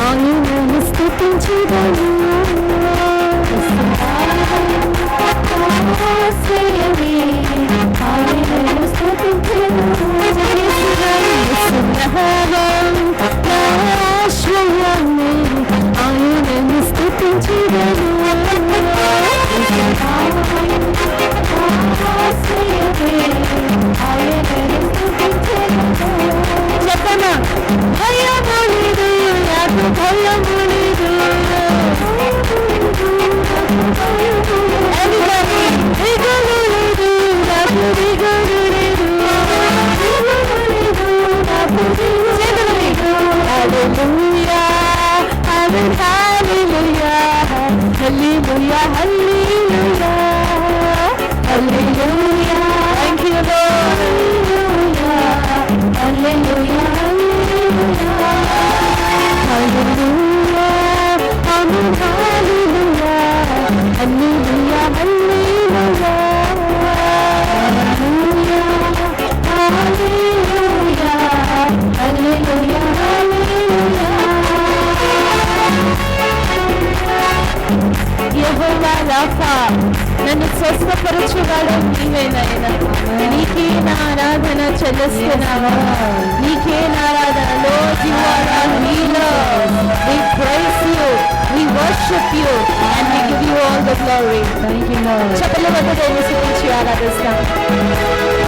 ఆయనను స్తుతించుదను ఆయనను స్తుతించుదను ఆశ్రయాన్ని ఆయనను స్తుతించుదను చెప్పనా భయము లేదు నాకు భయము లేదు దిగులు లేదు నాకు దిగులు లేదు హల్లెలూయా హల్లెలూయా హల్లెలూయా హల్లెలూయా హల్లెలూయా థాంక్ యూ లార్డ్ హల్లెలూయా హల్లెలూయా హల్లెలూయా హల్లెలూయా హల్లెలూయా హల్లెలూయా హల్లెలూయా యెహోవా రాఫా నన్ను స్వస్థపరచువాడు నీవేనైనా నీకే నా ఆరాధన చెల్లిస్తున్నావా నీకే నా ఆరాధన Lord you are our healer we praise you we worship you and we give you all the glory thank you Lord చప్పట్ల వద్ద దేవుని స్తుతించి ఆరాధిస్తాం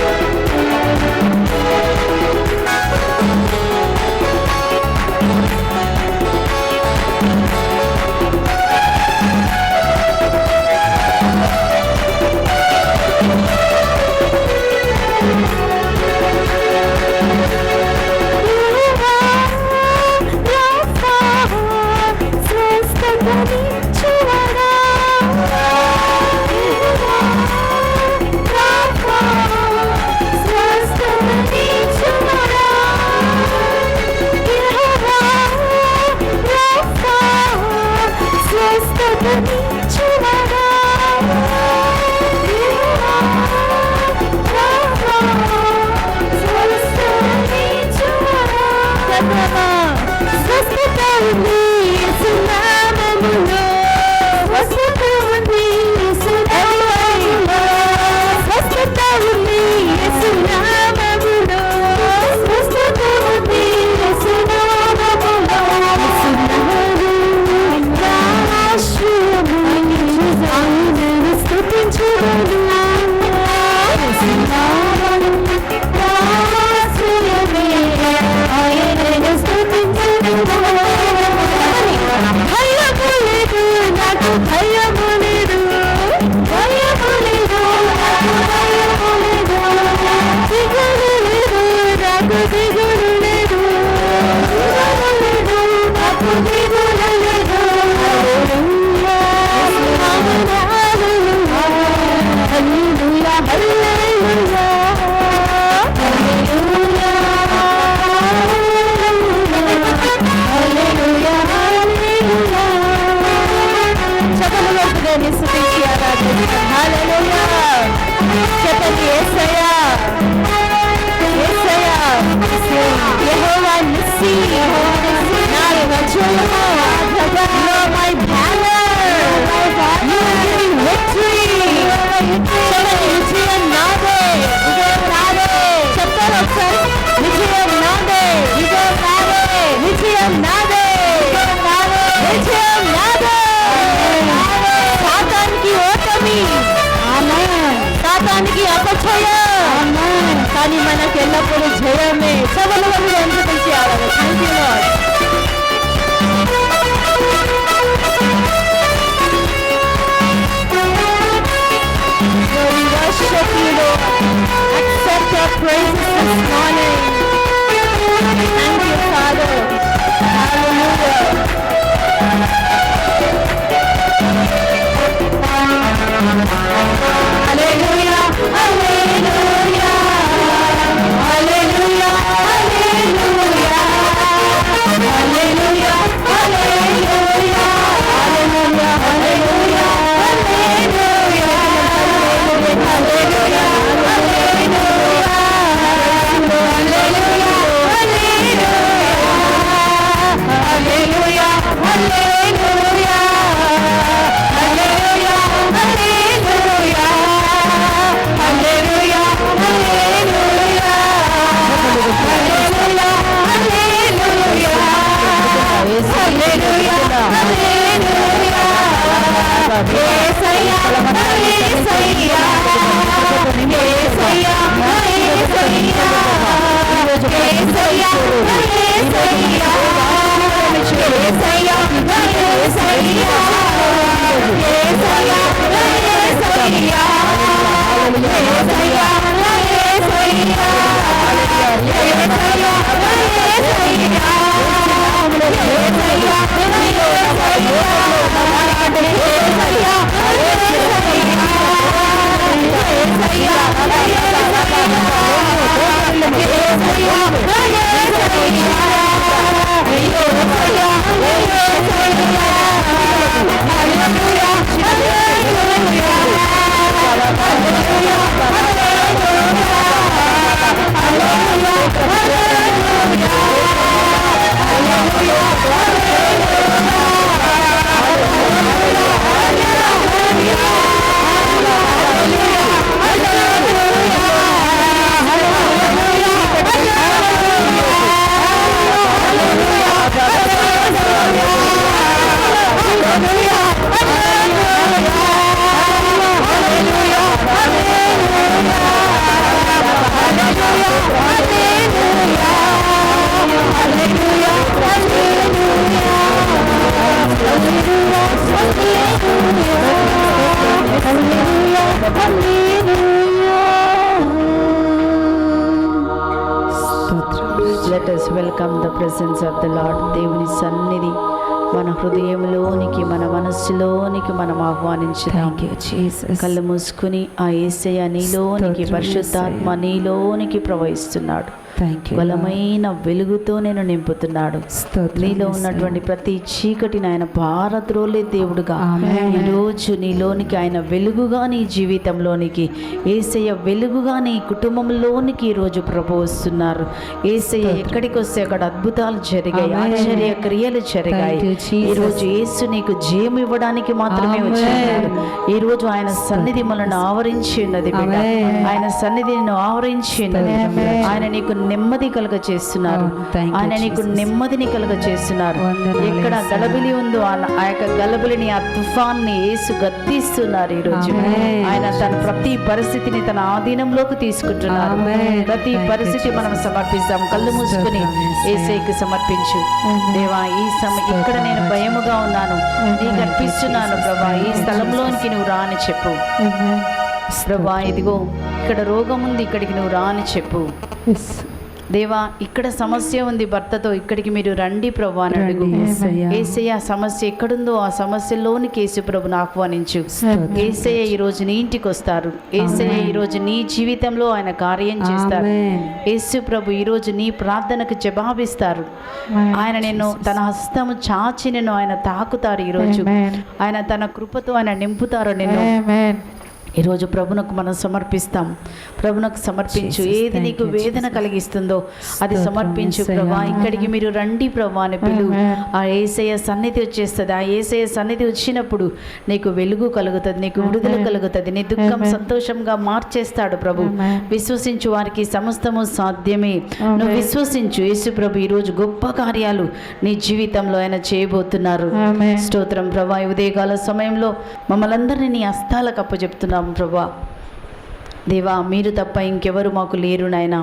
కానీ మనకు ఎల్లప్పుడూ జయమే సభలు అనుమతించి ఆడాలి thank you lord we worship you Lord accept our praises this morning thank you Father hallelujah hallelujah hallelujah hallelujah hallelujah hallelujah hallelujah hallelujah Let us welcome the presence of the Lord. దేవుని సన్నిధి మన హృదయంలోనికి, మన మనస్సులోనికి మనం ఆహ్వానించుదాం. కళ్ళు మూసుకుని ఆ యేసయ్య నీలోనికి, పరిశుద్ధాత్మ నీలోనికి ప్రవహిస్తున్నాడు. బలమైన వెలుగుతో నేను నింపుతున్నాడు. నీలో ఉన్నటువంటి ప్రతి చీకటిని ఆయన పారద్రోలే దేవుడుగా ఈరోజు నీలోనికి ఆయన వెలుగుగా, నీ జీవితంలోనికి యేసయ్య వెలుగుగా నీ కుటుంబంలోనికి ఈరోజు ప్రభు వస్తున్నారు. యేసయ్య ఎక్కడికి వస్తే అక్కడ అద్భుతాలు జరిగాయి, ఆశ్చర్య క్రియలు జరిగాయి. ఈరోజు యేసు నీకు జయం ఇవ్వడానికి మాత్రమే వచ్చినాడు. ఈరోజు ఆయన సన్నిధి మనల్ని ఆవరించి ఉన్నది బిడ్డ. ఆయన సన్నిధి నిన్ను ఆవరించి ఉన్నది. ఆయన నీకు నెమ్మది కలుగ చేస్తున్నారు. ఆయన నీకు నెమ్మదిని కలుగ చేస్తున్నారు. ఎక్కడ గలబిలి ఉందో ఆ యొక్క గలబిలిని, ఆ తుఫాన్ని యేసు గద్దిస్తున్నారు. ఈరోజు ఆయన తన ప్రతి పరిస్థితిని తన ఆధీనంలోకి తీసుకుంటున్నారు. ప్రతి పరిస్థితి మనం సమర్పిస్తాం. కళ్ళు మూసుకుని యేసయ్యకి సమర్పించు. దేవా, ఈ ఇక్కడ నేను భయముగా ఉన్నాను, నీకు అర్పిస్తున్నాను ప్రభా, ఈ స్థలంలోనికి నువ్వు రాని చెప్పు. ప్రభా, ఇదిగో ఇక్కడ రోగం ఉంది, ఇక్కడికి నువ్వు రాని చెప్పు. దేవా, ఇక్కడ సమస్య ఉంది భర్తతో, ఇక్కడికి మీరు రండి ప్రభు అని అడుగు. యేసయ్య సమస్య ఎక్కడుందో ఆ సమస్యలోనికి యేసు ప్రభుని ఆహ్వానించు. యేసయ్య ఈరోజు నీ ఇంటికి వస్తారు. యేసయ్య ఈరోజు నీ జీవితంలో ఆయన కార్యం చేస్తారు. యేసు ప్రభు ఈరోజు నీ ప్రార్థనకు జవాబిస్తారు. ఆయన నిన్ను తన హస్తము చాచి నిన్ను ఆయన తాకుతారు. ఈరోజు ఆయన తన కృపతో ఆయన నింపుతారు నిన్ను. ఈరోజు ప్రభునకు మనం సమర్పిస్తాం. ప్రభునకు సమర్పించు. ఏది నీకు వేదన కలిగిస్తుందో అది సమర్పించు. ప్రభా, ఇక్కడికి మీరు రండి ప్రభా అని పిలువు. ఆ యేసయ్య సన్నిధి వచ్చేస్తుంది. ఆ యేసయ్య సన్నిధి వచ్చినప్పుడు నీకు వెలుగు కలుగుతుంది, నీకు విడుదల కలుగుతుంది, నీ దుఃఖం సంతోషంగా మార్చేస్తాడు ప్రభు. విశ్వసించు, వారికి సమస్తము సాధ్యమే. నువ్వు విశ్వసించు. యేసు ప్రభు ఈరోజు గొప్ప కార్యాలు నీ జీవితంలో ఆయన చేయబోతున్నారు. స్తోత్రం ప్రభా. ఉదయకాల సమయంలో మమ్మల్ని అందరినీ నీ హస్తాలకు అప్పచెప్తున్నాం ప్రభా. దేవా, మీరు తప్ప ఇంకెవరు మాకు లేరు నాయనా.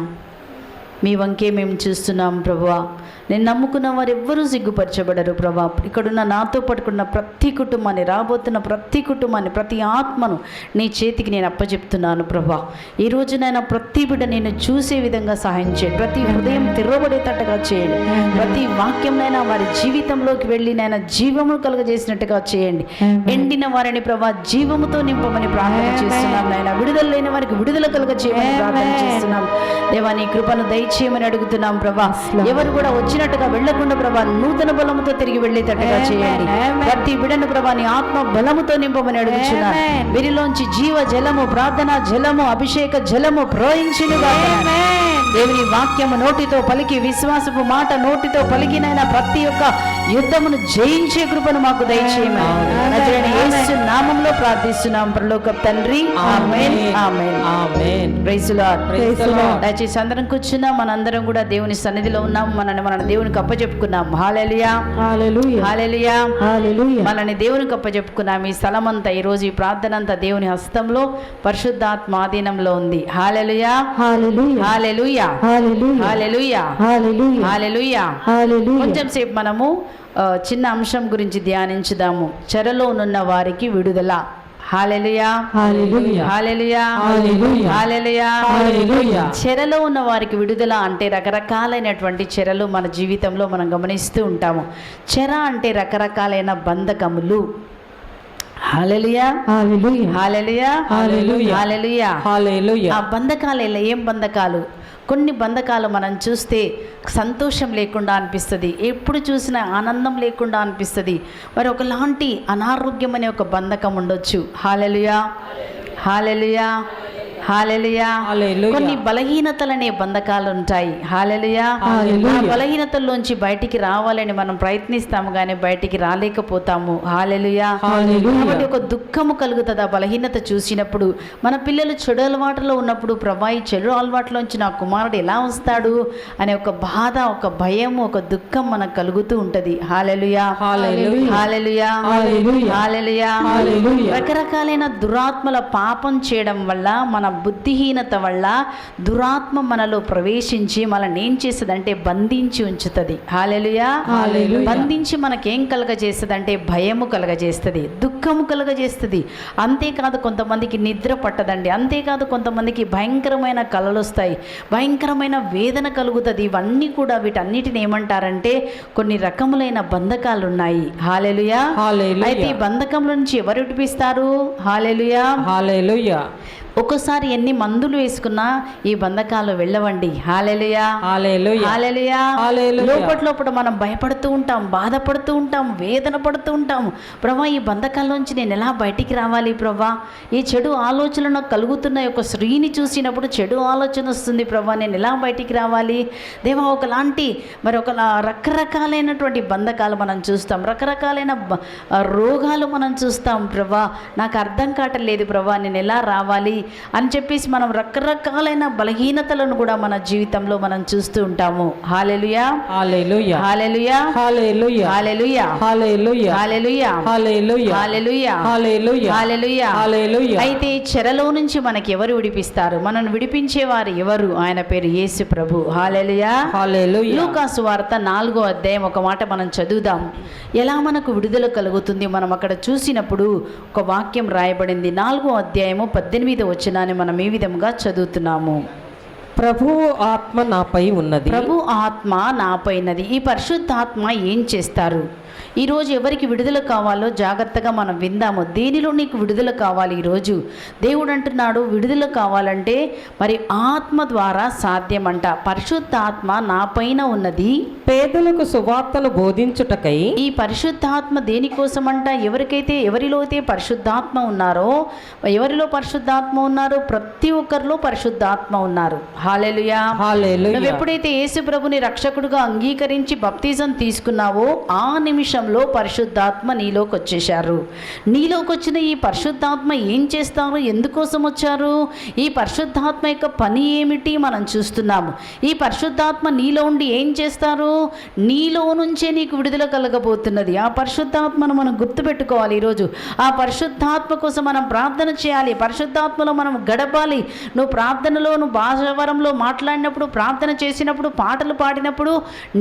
మీ వంకే మేము చూస్తున్నాం ప్రభువా. నేను నమ్ముకున్న వారు ఎవ్వరూ సిగ్గుపరచబడరు ప్రభా. ఇక్కడున్న నాతో పట్టుకున్న ప్రతి కుటుంబాన్ని, రాబోతున్న ప్రతి కుటుంబాన్ని, ప్రతి ఆత్మను నీ చేతికి నేను అప్పచెప్తున్నాను ప్రభా. ఈరోజు నేను ప్రతి బిడ్డ నేను చూసే విధంగా సహాయం చేయండి. ప్రతి హృదయం తెరవబడేటట్టుగా చేయండి. ప్రతి వాక్యంనైనా వారి జీవితంలోకి వెళ్ళి నైనా జీవము కలుగజేసినట్టుగా చేయండి. ఎండిన వారిని ప్రభా జీవముతో నింపమని ప్రార్థన చేస్తున్నాం నాయన. విడుదల లేని వారికి విడుదల కలుగ చేయమని ప్రార్థన చేస్తున్నాం దేవా. నీ కృపను దయచేయమని అడుగుతున్నాం ప్రభా. ఎవరు కూడా వచ్చినట్టుగా వెళ్లకుండా ప్రభా నూతన బలముతో తిరిగి వెళ్ళేటట్టుగా చేయండి. ప్రతి బిడ్డను ప్రభా నీ ఆత్మ బలముతో నింపమని అడుగుతున్నాను. వీరిలోంచి జీవ జలము, ప్రార్థన జలము, అభిషేక జలము ప్రవహించునుగా. దేవుని వాక్యము నోటితో పలికి, విశ్వాసపు మాట నోటితో పలికినైనా ప్రతి ఒక్క యుద్ధమును జయించే కృపను మాకు దయచేయమని నజరేయుడైన యేసు నామములో ప్రార్థిస్తున్నాం పరలోకపు తండ్రి. ఆమేన్, ఆమేన్, ఆమేన్. Praise the Lord. దయచేసి అందరం కూర్చున్నాం. మనందరం కూడా దేవుని సన్నిధిలో ఉన్నాం. మన దేవునికి అప్పచెప్పుకున్నాం. హల్లెలూయా, హల్లెలూయా, హల్లెలూయా, హల్లెలూయా. మనని దేవునికి అప్పచెప్పుకున్నాం. ఈ స్థలమంతా, ఈరోజు ఈ ప్రార్థన అంతా దేవుని హస్తంలో, పరిశుద్ధాత్మ ఆధీనంలో ఉంది. హల్లెలూయా, హల్లెలూయా, హల్లెలూయా, హల్లెలూయా, హల్లెలూయా, హల్లెలూయా, హల్లెలూయా. హల్లెలూయా. కొంచెం సేపు మనము చిన్న అంశం గురించి ధ్యానించుదాము. చెరలోనున్న వారికి విడుదల. హల్లెలూయా, హల్లెలూయా, హల్లెలూయా, హల్లెలూయా, హల్లెలూయా, హల్లెలూయా. చెరలో ఉన్న వారికి విడుదల అంటే రకరకాలైనటువంటి చెరలు మన జీవితంలో మనం గమనిస్తూ ఉంటాము. చెర అంటే రకరకాలైన బంధకములు. హల్లెలూయా, హల్లెలూయా, హల్లెలూయా, హల్లెలూయా, హల్లెలూయా. హల్లెలూయా. ఆ బంధకాలు ఏం బంధకాలు? కొన్ని బంధకాలు మనం చూస్తే సంతోషం లేకుండా అనిపిస్తుంది, ఎప్పుడు చూసినా ఆనందం లేకుండా అనిపిస్తుంది. మరి ఒకలాంటి అనారోగ్యం అనే ఒక బంధకం ఉండొచ్చు. హల్లెలూయా, హల్లెలూయా, హల్లెలూయా. కొన్ని బలహీనతలనే బంధకాలు ఉంటాయి. హల్లెలూయా. ఆ బలహీనతల్లోంచి బయటికి రావాలని మనం ప్రయత్నిస్తాము కానీ బయటికి రాలేకపోతాము. హల్లెలూయా. కాబట్టి ఒక దుఃఖము కలుగుతుంది ఆ బలహీనత చూసినప్పుడు. మన పిల్లలు చెడు అలవాటులో ఉన్నప్పుడు, ప్రభా ఈ చెడు అలవాటులోంచి నా కుమారుడు ఎలా వస్తాడు అనే ఒక బాధ, ఒక భయం, ఒక దుఃఖం మనకు కలుగుతూ ఉంటది. హల్లెలూయా, హల్లెలూయా, హల్లెలూయా. రకరకాలైన దురాత్మల పాపం చేయడం వల్ల, మన బుద్ధిహీనత వల్ల దురాత్మ మనలో ప్రవేశించి మనల్ని ఏం చేస్తుందంటే బంధించి ఉంచుతుంది. హల్లెలూయా. బంధించి మనకేం కలగజేస్తుంది? భయము కలగజేస్తుంది, దుఃఖము కలగజేస్తుంది. అంతేకాదు కొంతమందికి నిద్ర పట్టదండి. అంతేకాదు కొంతమందికి భయంకరమైన కలలు వస్తాయి, భయంకరమైన వేదన కలుగుతుంది. ఇవన్నీ కూడా, వీటన్నిటిని ఏమంటారంటే కొన్ని రకములైన బంధకాలు ఉన్నాయి. హల్లెలూయా. అయితే ఈ బంధకం నుంచి ఎవరు విడిపిస్తారు? హల్లెలూయా, హల్లెలూయా. ఒక్కోసారి ఎన్ని మందులు వేసుకున్నా ఈ బంధకాలు వెళ్ళవండి. హల్లెలూయా, హల్లెలూయా, హల్లెలూయా. హల్లెలూయా. లోపల మనం భయపడుతూ ఉంటాం, బాధపడుతూ ఉంటాం, వేదన పడుతూ ఉంటాం. ప్రభా ఈ బంధకాల్లోంచి నేను ఎలా బయటికి రావాలి? ప్రభా ఈ చెడు ఆలోచనలు నాకు కలుగుతున్న ఒక స్త్రీని చూసినప్పుడు చెడు ఆలోచన వస్తుంది. ప్రభా నేను ఎలా బయటికి రావాలి? దేవా ఒకలాంటి ఒక రకరకాలైనటువంటి బంధకాలు మనం చూస్తాం, రకరకాలైన రోగాలు మనం చూస్తాం. ప్రభా నాకు అర్థం కావట్లేదు ప్రభా, నేను ఎలా రావాలి అని చెప్పేసి మనం రకరకాలైన బలహీనతలను కూడా మన జీవితంలో మనం చూస్తూ ఉంటాము. హల్లెలూయా, హల్లెలూయా, హల్లెలూయా, హల్లెలూయా, హల్లెలూయా, హల్లెలూయా, హల్లెలూయా, హల్లెలూయా, హల్లెలూయా, హల్లెలూయా, హల్లెలూయా, హల్లెలూయా. అయితే చెరలో నుంచి మనకి ఎవరు విడిపిస్తారు? మనల్ని విడిపించేవారు ఎవరు? ఆయన పేరు యేసు ప్రభు. హల్లెలూయా, హల్లెలూయా. లూకా సువార్త 4వ అధ్యాయం ఒక మాట మనం చదువుదాం. ఎలా మనకు విడుదల కలుగుతుంది? మనం అక్కడ చూసినప్పుడు ఒక వాక్యం రాయబడింది. 4వ అధ్యాయము 18వ వచనాన్ని మనం ఈ విధంగా చదువుతున్నాము. ప్రభువు ఆత్మ నాపై ఉన్నది. ప్రభు ఆత్మ నాపైనది. ఈ పరిశుద్ధాత్మ ఏం చేస్తారు? ఈరోజు ఎవరికి విడుదల కావాలో జాగ్రత్తగా మనం విందాము. దేనిలో నీకు విడుదల కావాలి? ఈరోజు దేవుడు అంటున్నాడు విడుదల కావాలంటే మరి ఆత్మ ద్వారా సాధ్యమంట. పరిశుద్ధాత్మ నాపైన ఉన్నది, పేదలకు సువార్తను బోధించుటకై. ఈ పరిశుద్ధాత్మ దేనికోసమంట? ఎవరిలో అయితే పరిశుద్ధాత్మ ఉన్నారో, ఎవరిలో పరిశుద్ధాత్మ ఉన్నారో ప్రతి ఒక్కరిలో పరిశుద్ధాత్మ ఉన్నారు. హల్లెలూయా, హల్లెలూయా. నువ్వు ఎప్పుడైతే యేసు ప్రభుని రక్షకుడుగా అంగీకరించి బాప్తిజం తీసుకున్నావో ఆ నిమిషంలో పరిశుద్ధాత్మ నీలోకి వచ్చేశారు. నీలోకి వచ్చిన ఈ పరిశుద్ధాత్మ ఏం చేస్తారు? ఎందుకోసం వచ్చారు? ఈ పరిశుద్ధాత్మ యొక్క పని ఏమిటి మనం చూస్తున్నాము. ఈ పరిశుద్ధాత్మ నీలో ఉండి ఏం చేస్తారు? నీలో నుంచే నీకు విడుదల కలగబోతున్నది. ఆ పరిశుద్ధాత్మను మనం గుర్తుపెట్టుకోవాలి. ఈరోజు ఆ పరిశుద్ధాత్మ కోసం మనం ప్రార్థన చేయాలి, పరిశుద్ధాత్మలో మనం గడపాలి. నువ్వు ప్రార్థనలో, నువ్వు భాషావరంలో మాట్లాడినప్పుడు, ప్రార్థన చేసినప్పుడు, పాటలు పాడినప్పుడు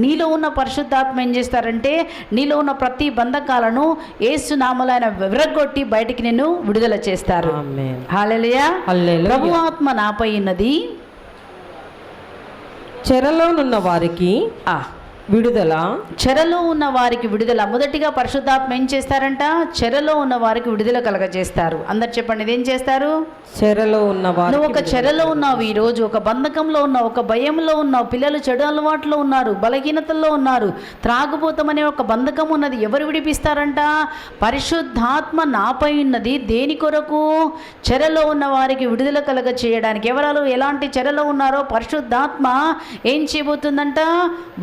నీలో ఉన్న పరిశుద్ధాత్మ ఏం చేస్తారంటే నీలో ఉన్న ప్రతి బంధకాలను యేసు నామములో ఆయన విరగొట్టి బయటికి నిన్ను విడుదల చేస్తారు. ఆమేన్. హల్లెలూయా. హల్లెలూయా. ప్రభు ఆత్మ నాపై ఉన్నది. చెరలోనున్న వారికి విడుదల. చెరలో ఉన్న వారికి విడుదల. మొదటిగా పరిశుద్ధాత్మ ఏం చేస్తారంట? చెరలో ఉన్న వారికి విడుదల కలగజేస్తారు. అందరు చెప్పండి, ఇదేం చేస్తారు? చెరలో ఉన్న వారికి. నువ్వు ఒక చెరలో ఉన్నావు, ఈరోజు ఒక బంధకంలో ఉన్నావు, ఒక భయంలో ఉన్నావు, పిల్లలు చెడు అలవాట్లో ఉన్నారు, బలహీనతల్లో ఉన్నారు, త్రాగుబోతమనే ఒక బంధకం ఉన్నది. ఎవరు విడిపిస్తారంట? పరిశుద్ధాత్మ నాపై ఉన్నది. దేని కొరకు? చెరలో ఉన్న వారికి విడుదల కలగ చేయడానికి. ఎవరు ఎలాంటి చెరలో ఉన్నారో పరిశుద్ధాత్మ ఏం చేయబోతుందంట?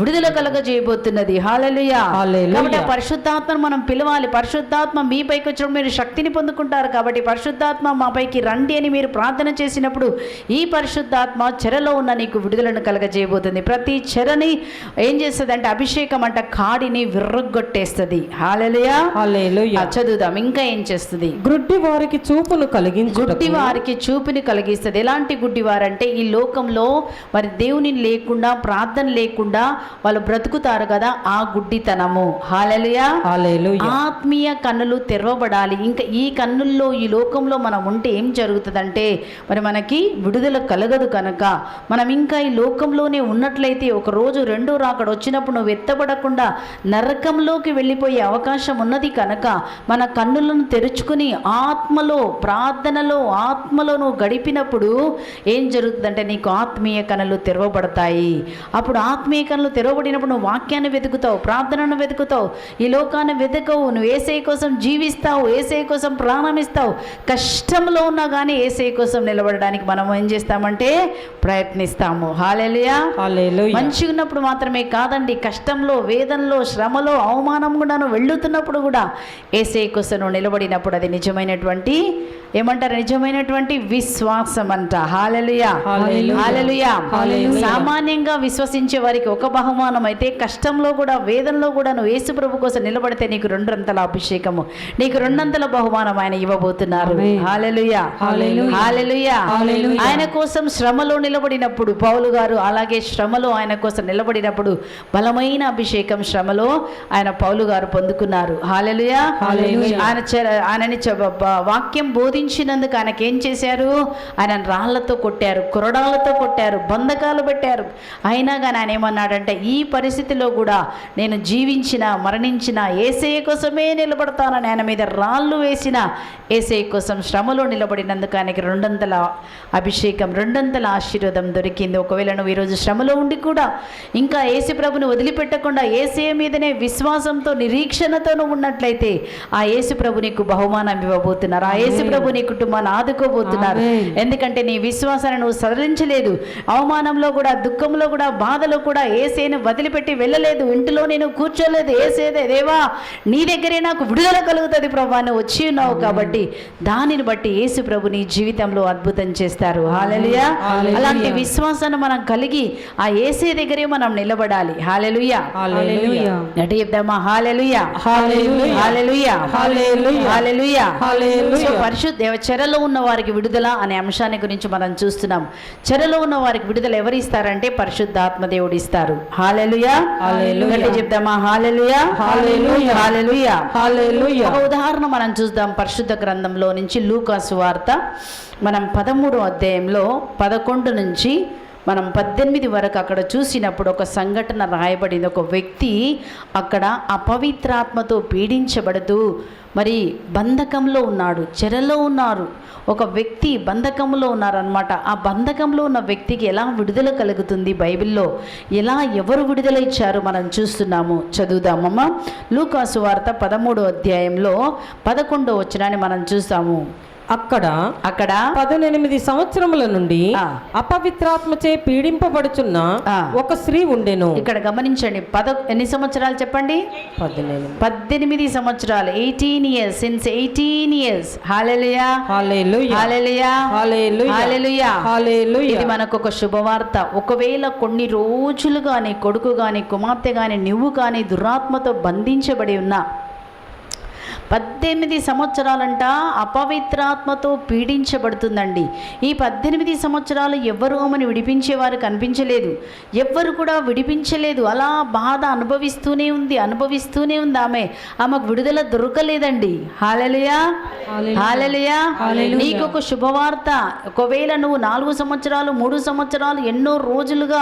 విడుదల కలగజేయబోతున్నది. హల్లెలూయా. హల్లెలూయా. కాబట్టి పరిశుద్ధాత్మను మనం పిలవాలి. పరిశుద్ధాత్మ మీ పైకి వచ్చినప్పుడు మీరు శక్తిని పొందుకుంటారు. కాబట్టి పరిశుద్ధాత్మ మా పైకి రండి అని మీరు ప్రార్థన చేసినప్పుడు ఈ పరిశుద్ధాత్మ చెరలో ఉన్న నీకు విడుదలను కలగజేయబోతుంది. ప్రతి చెరని ఏం చేస్తుంది అంటే అభిషేకం అంట కాడిని విర్రగొట్టేస్తుంది. హల్లెలూయా. హల్లెలూయా. చదువుదాం ఇంకా ఏం చేస్తుంది. గ్రుడ్డి వారికి చూపును కలిగించుటకు గుడ్డి వారికి చూపుని కలిగిస్తుంది. ఎలాంటి గుడ్డి వారంటే ఈ లోకంలో మరి దేవుని లేకుండా ప్రార్థన లేకుండా వాళ్ళు బ్రతుకుతారు కదా, ఆ గుడ్డితనము. హల్లెలూయా. హల్లెలూయా. ఆత్మీయ కన్నులు తెరవబడాలి. ఇంకా ఈ కన్నుల్లో ఈ లోకంలో మనం ఉంటే ఏం జరుగుతుందంటే మరి మనకి విడుదల కలగదు. కనుక మనం ఇంకా ఈ లోకంలోనే ఉన్నట్లయితే ఒక రోజు రెండో రాకడ వచ్చినప్పుడు నువ్వు ఎత్తబడకుండా నరకంలోకి వెళ్ళిపోయే అవకాశం ఉన్నది. కనుక మన కన్నులను తెరుచుకుని ఆత్మలో ప్రార్థనలో ఆత్మలో నువ్వు గడిపినప్పుడు ఏం జరుగుతుందంటే నీకు ఆత్మీయ కన్నులు తెరవబడతాయి. అప్పుడు ఆత్మీయ కన్నులు తెరవబడినప్పుడు నువ్వు వాక్యాన్ని వెతుకుతావు, ప్రార్థనను వెతుకుతావు, ఈ లోకాన్ని వెతకవు. నువ్వు యేసయ్య కోసం జీవిస్తావు, యేసయ్య కోసం ప్రాణమిస్తావు. కష్టంలో ఉన్నా కానీ యేసయ్య కోసం నిలబడడానికి మనం ఏం చేస్తామంటే ప్రయత్నిస్తాము. హల్లెలూయా. హల్లెలూయా. మంచిగా ఉన్నప్పుడు మాత్రమే కాదండి, కష్టంలో వేదనలో శ్రమలో అవమానం కూడాను వెళ్ళుతున్నప్పుడు కూడా యేసయ్య కోసం నువ్వు నిలబడినప్పుడు అది నిజమైనటువంటి ఏమంటారు, నిజమైనటువంటి విశ్వాసం అంట. హల్లెలూయా. హల్లెలూయా. సామాన్యంగా విశ్వసించే వారికి ఒక బహుమానం అయితే కష్టంలో కూడా వేదనలో కూడా నువ్వు యేసు ప్రభు కోసం నిలబడితే నీకు రెండంతల అభిషేకము, నీకు రెండంతల బహుమానం ఆయన ఇవ్వబోతున్నారు. హల్లెలూయా. హల్లెలూయా. ఆయన కోసం శ్రమలో నిలబడినప్పుడు పౌలు గారు అలాగే శ్రమలో ఆయన కోసం నిలబడినప్పుడు బలమైన అభిషేకం శ్రమలో ఆయన పౌలు గారు పొందుకున్నారు. హల్లెలూయా. ఆయనని వాక్యం బోధించినందుకు ఆయనకి ఏం చేశారు, ఆయన రాళ్లతో కొట్టారు, కొరడాలతో కొట్టారు, బంధకాలు పెట్టారు. అయినా కానీ ఆయన ఏమన్నాడంటే ఈ పరిస్థితిలో కూడా నేను జీవించిన మరణించిన యేసయ్య కోసమే నిలబడతానని ఆయన మీద రాళ్ళు వేసిన యేసయ్య కోసం శ్రమలో నిలబడినందుకు ఆయనకి రెండంతల అభిషేకం రెండంతల ఆశీర్వాదం దొరికింది. ఒకవేళ నువ్వు ఈరోజు శ్రమలో ఉండి కూడా ఇంకా యేసు ప్రభుని వదిలిపెట్టకుండా యేసయ్య మీదనే విశ్వాసంతో నిరీక్షణతో నువ్వు ఉన్నట్లయితే ఆ యేసు ప్రభు నీకు బహుమానం ఇవ్వబోతున్నారు. ఆ యేసు ప్రభు నీ కుటుంబాన్ని ఆదుకోబోతున్నారు. ఎందుకంటే నీ విశ్వాసాన్ని నువ్వు సడలించలేదు. అవమానంలో కూడా దుఃఖంలో కూడా బాధలో కూడా యేసయ్యను వదిలిపెట్టి వెళ్ళలేదు. ఇంటిలో నేను కూర్చోలేదు. యేసయ్య దేవా నీ దగ్గరే నాకు విడుదల కలుగుతుంది ప్రభా నువ్వు వచ్చి ఉన్నావు కాబట్టి దానిని బట్టి యేసు ప్రభు నీ జీవితంలో అద్భుతం చేస్తారు. హల్లెలూయా. అలాంటి విశ్వాసాన్ని మనం కలిగి ఆ యేసయ్య దగ్గరే మనం నిలబడాలి. హల్లెలూయా. హల్లెలూయా. అంటే చెప్దామా హల్లెలూయా. హల్లెలూయా. హల్లెలూయా. హల్లెలూయా. హల్లెలూయా. హల్లెలూయా. సో పరిశుద్ధ చెరలో ఉన్న వారికి విడుదల అనే అంశాన్ని గురించి మనం చూస్తున్నాం. చెరలో ఉన్న వారికి విడుదల ఎవరు ఇస్తారంటే పరిశుద్ధాత్మ దేవుడు ఇస్తారు. హల్లెలూయా. హల్లెలూయా. అంటే చెప్దామా హల్లెలూయా. హల్లెలూయా. హల్లెలూయా. హల్లెలూయా. ఒక ఉదాహరణ మనం చూద్దాం పరిశుద్ధ గ్రంథంలో నుంచి లూకా సువార్త మనం 13వ అధ్యాయంలో 11 నుంచి మనం 18 వరకు అక్కడ చూసినప్పుడు ఒక సంఘటన రాయబడింది. ఒక వ్యక్తి అక్కడ అపవిత్రాత్మతో పీడించబడుతూ మరి బంధకంలో ఉన్నాడు, చెరలో ఉన్నారు. ఒక వ్యక్తి బంధకంలో ఉన్నారనమాట. ఆ బంధకంలో ఉన్న వ్యక్తికి ఎలా విడుదల కలుగుతుంది, బైబిల్లో ఎలా ఎవరు విడుదల ఇచ్చారు మనం చూస్తున్నాము. చదువుదామమ్మా. లూకా సువార్త 13వ అధ్యాయంలో 11వ వచనాన్ని మనం చూస్తాము. అక్కడ 18 సంవత్సరముల నుండి అపవిత్రాత్మచే పీడింపబడుచున్న ఒక స్త్రీ ఉండెను. ఇక్కడ గమనించండి, ఎన్ని సంవత్సరాలు చెప్పండి? 18 సంవత్సరాలు. 18 years. Since 18 years. హల్లెలూయా. హల్లెలూయా. హల్లెలూయా. హల్లెలూయా. హల్లెలూయా. హల్లెలూయా. ఇది మనకు ఒక శుభవార్త. ఒకవేళ కొన్ని రోజులు కానీ కొడుకు కానీ కుమార్తె కానీ నువ్వు కానీ దురాత్మతో బంధించబడి ఉన్నా 18 సంవత్సరాలంట అపవిత్రాత్మతో పీడించబడుతుందండి. ఈ 18 సంవత్సరాలు ఎవ్వరు ఆమెను విడిపించేవారు కనిపించలేదు, ఎవ్వరు కూడా విడిపించలేదు. అలా బాధ అనుభవిస్తూనే ఉంది ఆమెకు విడుదల దొరకలేదండి. హల్లెలూయా. హల్లెలూయా. నీకు ఒక శుభవార్త. ఒకవేళ నువ్వు 4 సంవత్సరాలు 3 సంవత్సరాలు ఎన్నో రోజులుగా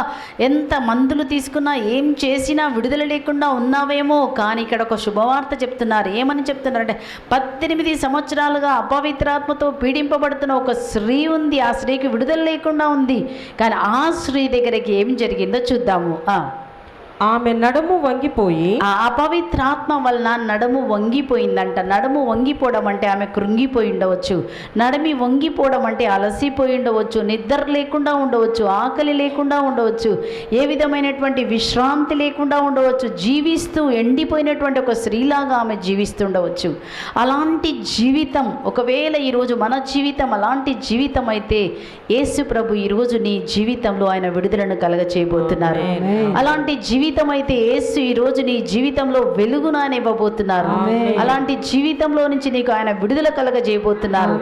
ఎంత మందులు తీసుకున్నా ఏం చేసినా విడుదల లేకుండా ఉన్నావేమో, కానీ ఇక్కడ ఒక శుభవార్త చెప్తున్నారు. ఏమని చెప్తున్నారు అంటే 18 సంవత్సరాలుగా అపవిత్రాత్మతో పీడింపబడుతున్న ఒక స్త్రీ ఉంది. ఆ స్త్రీకి విడుదల లేకుండా ఉంది. కానీ ఆ స్త్రీ దగ్గరికి ఏం జరిగిందో చూద్దాము. ఆమె నడుము వంగిపోయి, ఆ అపవిత్రాత్మ వలన నడుము వంగిపోయిందంట. నడుము వంగిపోవడం అంటే ఆమె కృంగిపోయి ఉండవచ్చు, నడిమి వంగిపోవడం అంటే అలసిపోయి ఉండవచ్చు, నిద్ర లేకుండా ఉండవచ్చు, ఆకలి లేకుండా ఉండవచ్చు, ఏ విధమైనటువంటి విశ్రాంతి లేకుండా ఉండవచ్చు, జీవిస్తూ ఎండిపోయినటువంటి ఒక స్త్రీలాగా ఆమె జీవిస్తుండవచ్చు. అలాంటి జీవితం ఒకవేళ ఈరోజు మన జీవితం అలాంటి జీవితం అయితే యేసు ప్రభు ఈరోజు నీ జీవితంలో ఆయన విడుదలను కలగచేయబోతున్నారు. అలాంటి జీవితం అయితే యేసు ఈ రోజు నీ జీవితంలో వెలుగును ఆయన ఇవ్వబోతున్నారు. అలాంటి జీవితంలో నుంచి నీకు ఆయన విడుదల కలగజేయబోతున్నారు.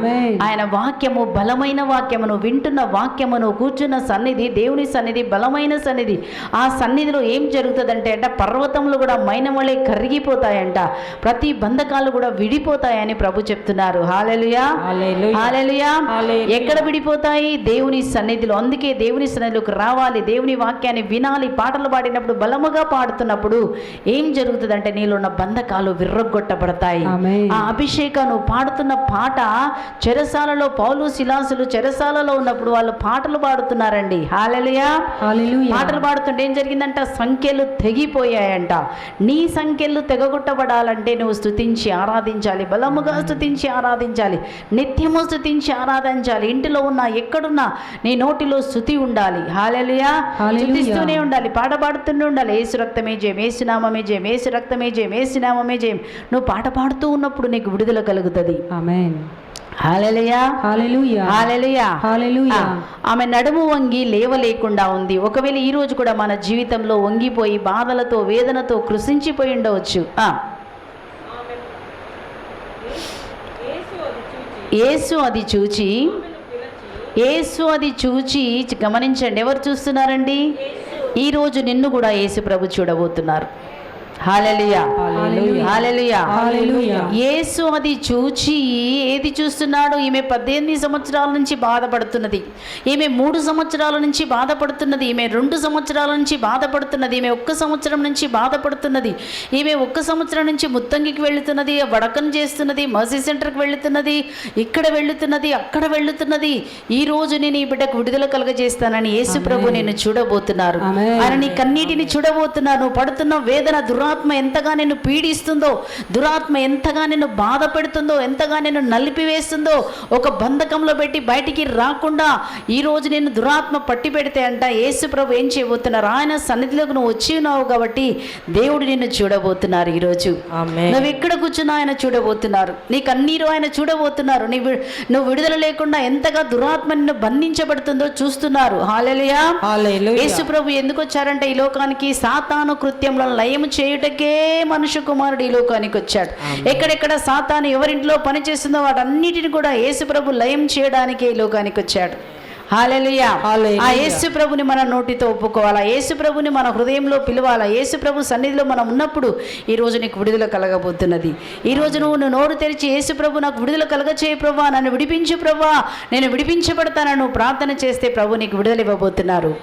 ఆయన వాక్యము బలమైన వాక్యమును వింటున్న వాక్యమును కూర్చున్న సన్నిధి దేవుని సన్నిధి బలమైన సన్నిధి. ఆ సన్నిధిలో ఏం జరుగుతుందంటే పర్వతములు కూడా మైనమలే కరిగిపోతాయంట, ప్రతి బంధకాలు కూడా విడిపోతాయని ప్రభు చెప్తున్నారు. హల్లెలూయా హల్లెలూయా. ఎక్కడ విడిపోతాయి? దేవుని సన్నిధిలో. అందుకే దేవుని సన్నిధిలోకి రావాలి, దేవుని వాక్యాన్ని వినాలి. పాటలు పాడినప్పుడు బలముగా పాడుతున్నప్పుడు ఏం జరుగుతుందంటే నీలో ఉన్న బంధకాలు విర్రగొట్టబడతాయి. ఆ అభిషేకం నువ్వు పాడుతున్న పాట చెరసాలలో పౌలు శిలాసులు చెరసాలలో ఉన్నప్పుడు వాళ్ళు పాటలు పాడుతున్నారండి. హల్లెలూయా పాటలు పాడుతుంటే ఏం జరిగిందంట? సంఖ్యలు తెగిపోయాయంట. నీ సంఖ్యలు తెగగొట్టబడాలంటే నువ్వు స్తుతించి ఆరాధించాలి, బలముగా స్తుతించి ఆరాధించాలి, నిత్యము స్తుతించి ఆరాధించాలి. ఇంటిలో ఉన్నా ఎక్కడున్నా నీ నోటిలో స్తుతి ఉండాలి. హల్లెలూయా స్తుతిస్తూనే ఉండాలి, పాడబడుతూనే ఉండాలి. యేసు రక్తమే జయం, యేసు నామమే జయం, యేసు రక్తమే జయం, యేసు నామమే జయం. నువ్వు పాట పాడుతూ ఉన్నప్పుడు నీకు విడుదల కలుగుతుంది. ఆమేన్. హల్లెలూయా హల్లెలూయా హల్లెలూయా హల్లెలూయా. ఆమె నడుము వంగి లేవలేకుండా ఉంది. ఒకవేళ ఈ రోజు కూడా మన జీవితంలో వంగిపోయి బాధలతో వేదనతో కృషించిపోయి ఉండవచ్చు. యేసు అది చూచి గమనించండి, ఎవరు చూస్తున్నారండి? ఈరోజు నిన్ను కూడా యేసు ప్రభు చూడబోతున్నారు. హల్లెలూయా హల్లెలూయా హల్లెలూయా. యేసు అది చూచి ఏది చూస్తున్నాడు? ఈమె 18 సంవత్సరాల నుంచి బాధపడుతున్నది, ఈమె 3 సంవత్సరాల నుంచి బాధపడుతున్నది, ఈమె 2 సంవత్సరాల నుంచి బాధపడుతున్నది, ఈమె 1 సంవత్సరం నుంచి బాధపడుతున్నది, ఈమె 1 సంవత్సరం నుంచి ముత్తంగికి వెళుతున్నది, వడకం చేస్తున్నది, మర్సీ సెంటర్కి వెళుతున్నది, ఇక్కడ వెళుతున్నది, అక్కడ వెళుతున్నది. ఈ రోజు నేను ఈ బిడ్డకు విడుదల కలగజేస్తానని యేసు ప్రభు నిన్ను చూడబోతున్నారు. ఆయన నీ కన్నీటిని చూడబోతున్నారు. నువ్వు పడుతున్న వేదన, దురాత్మ ఎంతగా నిన్ను పీడిస్తుందో, దురాత్మ ఎంతగా నిన్ను బాధ పెడుతుందో, ఎంతగా నిన్ను నలిపివేస్తుందో, ఒక బంధకంలో పెట్టి బయటికి రాకుండా ఈ రోజు నేను దురాత్మ పట్టి పెడితే అంట యేసు ప్రభు ఏం చేయబోతున్నారు? ఆయన సన్నిధిలోకి నువ్వు వచ్చి ఉన్నావు కాబట్టి దేవుడు నిన్ను చూడబోతున్నారు. ఈరోజు నువ్వు ఎక్కడ కూర్చున్నా ఆయన చూడబోతున్నారు. నీ కన్నీరు ఆయన చూడబోతున్నారు. నువ్వు విడుదల లేకుండా ఎంతగా దురాత్మ నిన్ను బంధించబడుతుందో చూస్తున్నారు. హల్లెలూయా. యేసు ప్రభు ఎందుకు వచ్చారంటే ఈ లోకానికి సాతాను కృత్యములను లయము చేయుటకే మనుష్య కుమారుడు ఈ లోకానికి వచ్చాడు. ఎక్కడెక్కడ సాతాను ఎవరింట్లో పనిచేస్తుందో వాటన్నిటిని కూడా యేసు ప్రభు లయం చేయడానికే ఈ లోకానికి వచ్చాడు. హల్లెలూయా. ఆ యేసు ప్రభుని మన నోటితో ఒప్పుకోవాలా, యేసు ప్రభుని మన హృదయంలో పిలవాలా. యేసు ప్రభు సన్నిధిలో మనం ఉన్నప్పుడు ఈ రోజు నీకు విడుదల కలగబోతున్నది. ఈ రోజు నువ్వు నోరు తెరిచి యేసు ప్రభు నాకు విడుదల కలగచేయి ప్రభా, నన్ను విడిపించు ప్రభా, నేను విడిపించబడతానని నువ్వు ప్రార్థన చేస్తే ప్రభు నీకు విడుదల ఇవ్వబోతున్నారు.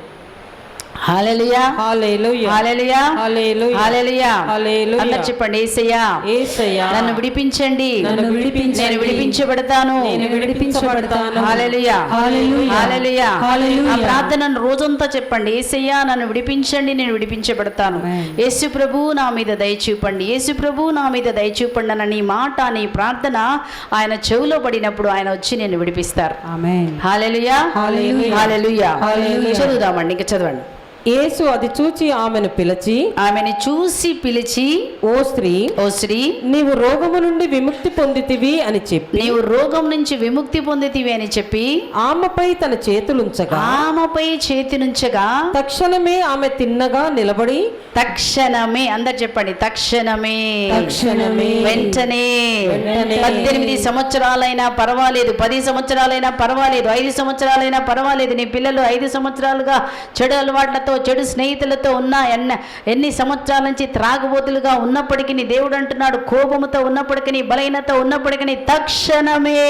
హల్లెలూయా హల్లెలూయా హల్లెలూయా హల్లెలూయా హల్లెలూయా హల్లెలూయా. అందరూ చెప్పండి, యేసయ్యా యేసయ్యా నన్ను విడిపించండి, నన్ను విడిపించండి, నేను విడిపించబడతాను, నేను విడిపించబడతాను. హల్లెలూయా హల్లెలూయా హల్లెలూయా హల్లెలూయా. ఆ ప్రార్థనను రోజంతా చెప్పండి, యేసయ్యా నన్ను విడిపించండి, నేను విడిపించబడతాను. యేసు ప్రభు నా మీద దయ చూపండి, యేసు ప్రభు నా మీద దయ చూపండి అన్న నీ మాట, నీ ప్రార్థన ఆయన చెవిలో పడినప్పుడు ఆయన వచ్చి నేను విడిపిస్తారు. ఆమేన్. హల్లెలూయా హల్లెలూయా హల్లెలూయా హల్లెలూయా. చదువుదామండి, ఇంకా చదవండి. యేసు అది చూచి ఆమెను పిలిచి ఓ స్త్రీ నీవు రోగము నుండి విముక్తి పొందితివి అని చెప్పి, నీవు రోగం నుంచి విముక్తి పొందితివి అని చెప్పి ఆమెపై తన చేతులుంచగా తక్షణమే ఆమె తిన్నగా నిలబడి, తక్షణమే అందరు చెప్పండి, తక్షణమే వెంటనే 18 సంవత్సరాలైనా పర్వాలేదు, 10 సంవత్సరాలైనా పర్వాలేదు, 5 సంవత్సరాలైనా పర్వాలేదు, నీ పిల్లలు 5 సంవత్సరాలుగా చెడు అలవాట్లతో చెడు స్నేహితులతో ఉన్న ఎన్ని సంవత్సరాల నుంచి త్రాగుబోతులుగా ఉన్నప్పటికీ నీ దేవుడు అంటున్నాడు, కోపముతో ఉన్నప్పటికీ, బలహీనత ఉన్నప్పటికీ తక్షణమే